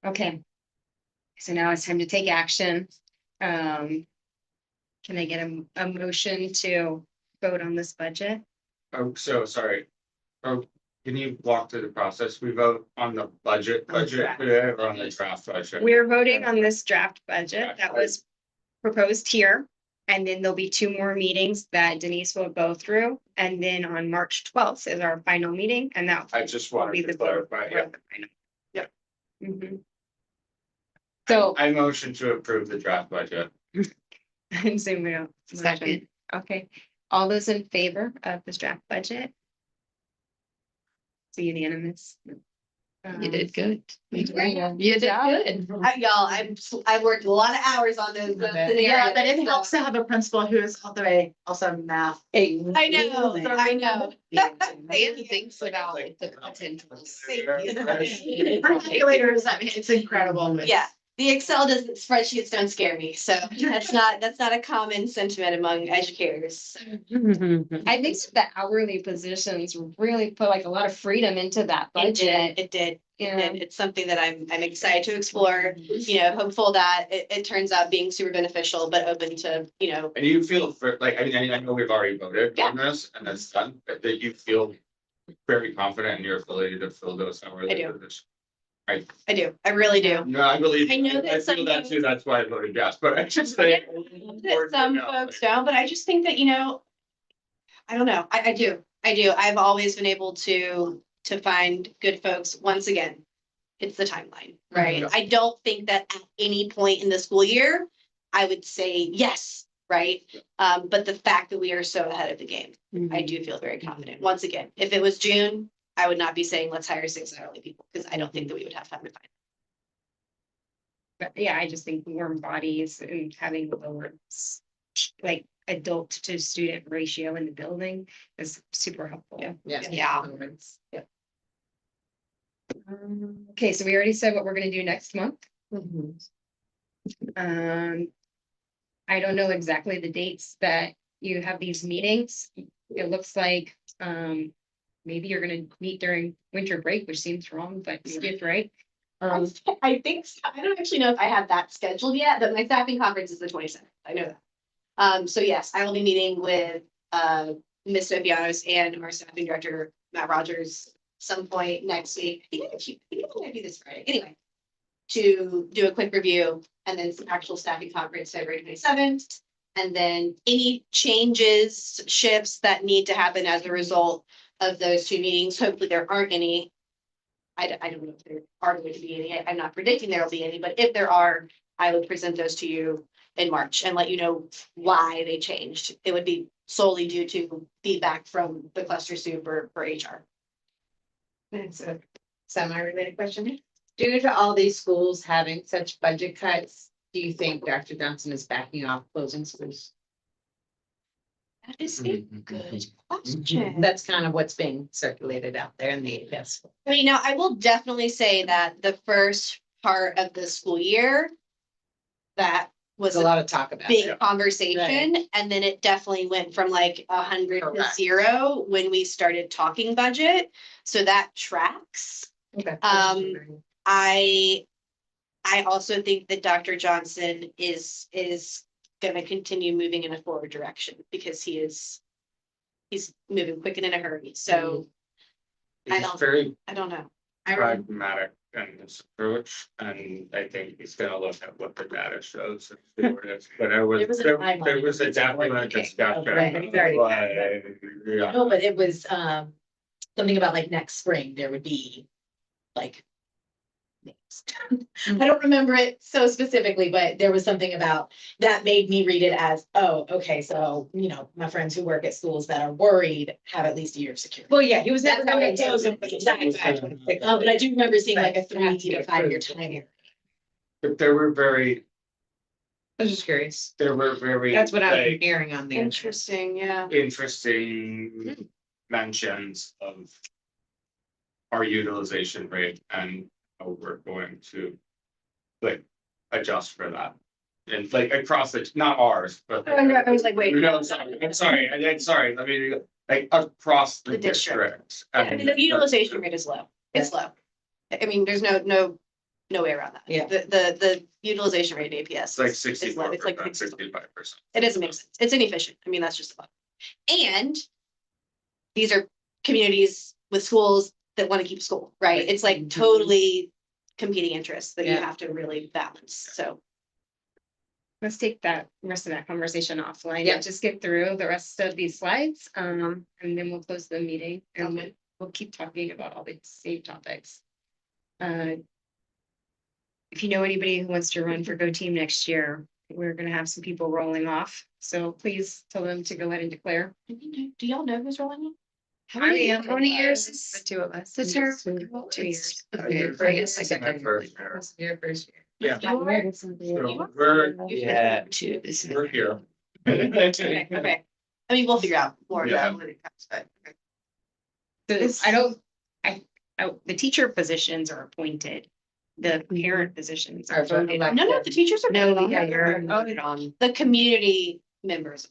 Okay. So now it's time to take action. Can I get a motion to vote on this budget? Oh, so sorry. Oh, can you walk through the process? We vote on the budget today or on the draft budget? We're voting on this draft budget that was proposed here. And then there'll be 2 more meetings that Denise will go through. And then on March 12th is our final meeting, and that I just will be wanted the to clarify. Yeah. Yep. Yeah. Mhm. So, I motion to approve the draft budget. so we don't. Second. Okay, all those in favor of this draft budget? So unanimous. You did good. You Yeah. did good. Y'all, I've worked a lot of hours on those. Yeah, but it helps to have a principal who is also math. I know, I know. And thinks about the potentials. Calculators, I mean, it's incredible. Yeah, the Excel spreadsheets don't scare me, so that's not a common sentiment among educators. I think the hourly positions really put like a lot of freedom into that budget. It did. Yeah. And it's something that I'm excited to explore, hopeful that it turns out being super beneficial, but open to, And you feel for, like, I mean, I know we've already voted on this and that's done, but that you feel very confident in your ability to fill those hourly I do. positions. I do, I really do. No, I believe. I know that I some feel that folks- too, that's why I voted yes, but I just think. That some folks don't, but I just think that, I don't know, I do. I've always been able to find good folks. Once again, it's the timeline, right? Yeah. I don't think that at any point in the school year, I would say yes, right? But the fact that we are so ahead of the game, I do feel very confident. Once again, if it was June, I would not be saying let's hire 6 hourly people, because I don't think that we would have time to find. But yeah, I just think warm bodies and having the lower like adult to student ratio in the building is super helpful. Yeah. Okay, so we already said what we're gonna do next month. I don't know exactly the dates that you have these meetings. It looks like, maybe you're gonna meet during winter break, which seems wrong, but it's good, right? I think, so. I don't actually know if I have that scheduled yet, but my staffing conference is the 27th. I know that. So yes, I will be meeting with Ms. Sofianos and our staffing director, Matt Rogers, some point next week. I think I might do this Friday. Anyway, to do a quick review and then some actual staffing conference February 27th. And then any changes, shifts that need to happen as a result of those two meetings. Hopefully there aren't any. I don't know if there are going to be any. I'm not predicting there will be any, but if there are, I would present those to you in March and let you know why they changed. It would be solely due to feedback from the cluster super for HR. It's a semi-related question. Due to all these schools having such budget cuts, do you think Dr. Johnson is backing off closing schools? That is a good question. That's kind of what's being circulated out there in the APS. I mean, now I will definitely say that the first part of the school year, that was There's a lot of talk about big it. conversation, and then it definitely went from like 100 to Correct. 0 when we started talking budget. So that tracks. Okay. I also think that Dr. Johnson is gonna continue moving in a forward direction because he's moving quick and in a hurry. So I He's don't- very I don't know. pragmatic in his approach, and I think he's gonna look at what the data shows. And see where it is. But There was a there timeline. was a definite discussion. Right, very. Yeah. No, but it was something about like next spring, there would be like. Next. I don't remember it so specifically, but there was something about that made me read it as, oh, okay, so, you know, my friends who work at schools that are worried have at least a year of security. Well, yeah, he was never That's how gonna it close goes. it. But I do remember seeing like a 3 to 5 year time here. But they were very, I was just curious. they were very. That's what I'm like, hearing on the. Interesting, yeah. interesting mentions of our utilization rate and how we're going to like adjust for that. And like across the, not ours, but. I was like, wait. No, sorry, I'm sorry, let me, like across the The district. districts. I mean, the utilization rate is low. It's low. I mean, there's no way around that. Yeah. The utilization rate in APS. It's like is low. 64%, It's like 65%. It doesn't make sense. It's inefficient. I mean, that's just the fact. And these are communities with schools that want to keep school, right? It's like totally competing interests that you Yeah. have to really balance. So Let's take that rest of that conversation offline. Yeah. Just get through the rest of these slides, and then we'll close the meeting and we'll keep talking about all the same topics. If you know anybody who wants to run for Go Team next year, we're gonna have some people rolling off. So please tell them to go ahead and declare. do y'all know who's rolling in? How many years is The two of us. the term? 2 years. Okay, I guess I My got first year. Your first year. Yeah. You are? So we're, Yeah. Two, this is. we're here. Okay, okay. I mean, we'll figure out more Yeah. about when it comes, but. I don't, the teacher positions are appointed. The parent positions are Are voted voted. by- No, the teachers are. No, yeah, you're voted on. The community members.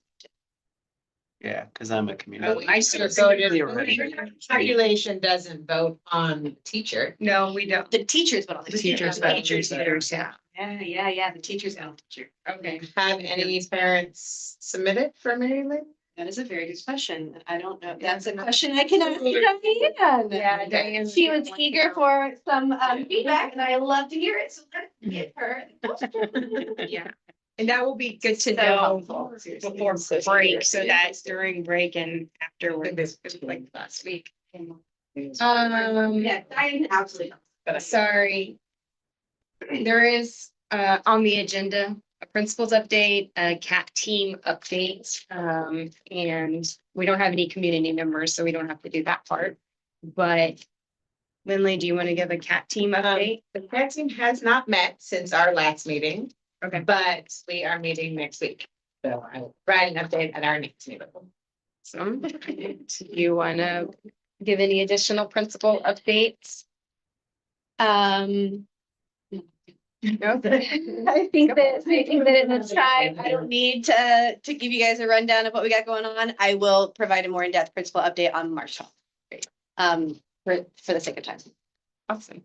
Yeah, because I'm a Oh, community. I still voted. Theoretically. Population doesn't vote on teacher. No, we don't. The teachers, but. The teachers, The vote. teachers, Yeah. Yeah, the teachers and the teacher. Okay. Have any parents submitted for Mary Lynn? That is a very good question. I don't know. That's a question I can ask Diane. Yeah, Diane. She was eager for some feedback and I love to hear it. So let's get her. Yeah, and that will be good to So know helpful. before break, so that's during break and afterwards, like last week. Yeah, Diane, absolutely. Sorry. There is on the agenda, a principals update, a CAT team update, and we don't have any community members, so we don't have to do that part. But Lindley, do you want to give a CAT team update? The CAT team has not met since our last meeting. Okay. But we are meeting next week. So I will provide an update at our next meeting. So, do you want to give any additional principal updates? I think that in this time, I don't need to give you guys a rundown of what we got going on. I will provide a more in-depth principal update on March 12th. For the sake of time. Awesome.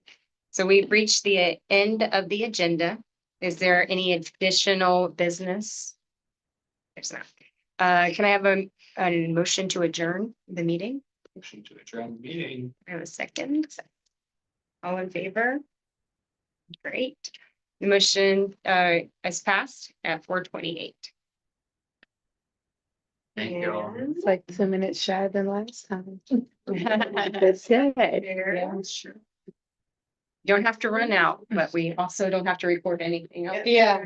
So we've reached the end of the agenda. Is there any additional business? There's not. Can I have a motion to adjourn the meeting? Motion to adjourn the meeting. I have a second. All in favor? Great. The motion is passed at 4:28. Thank you all. It's like 2 minutes shy than last time. That's That's good. Yeah, sure. Don't have to run out, but we also don't have to record anything else. Yeah.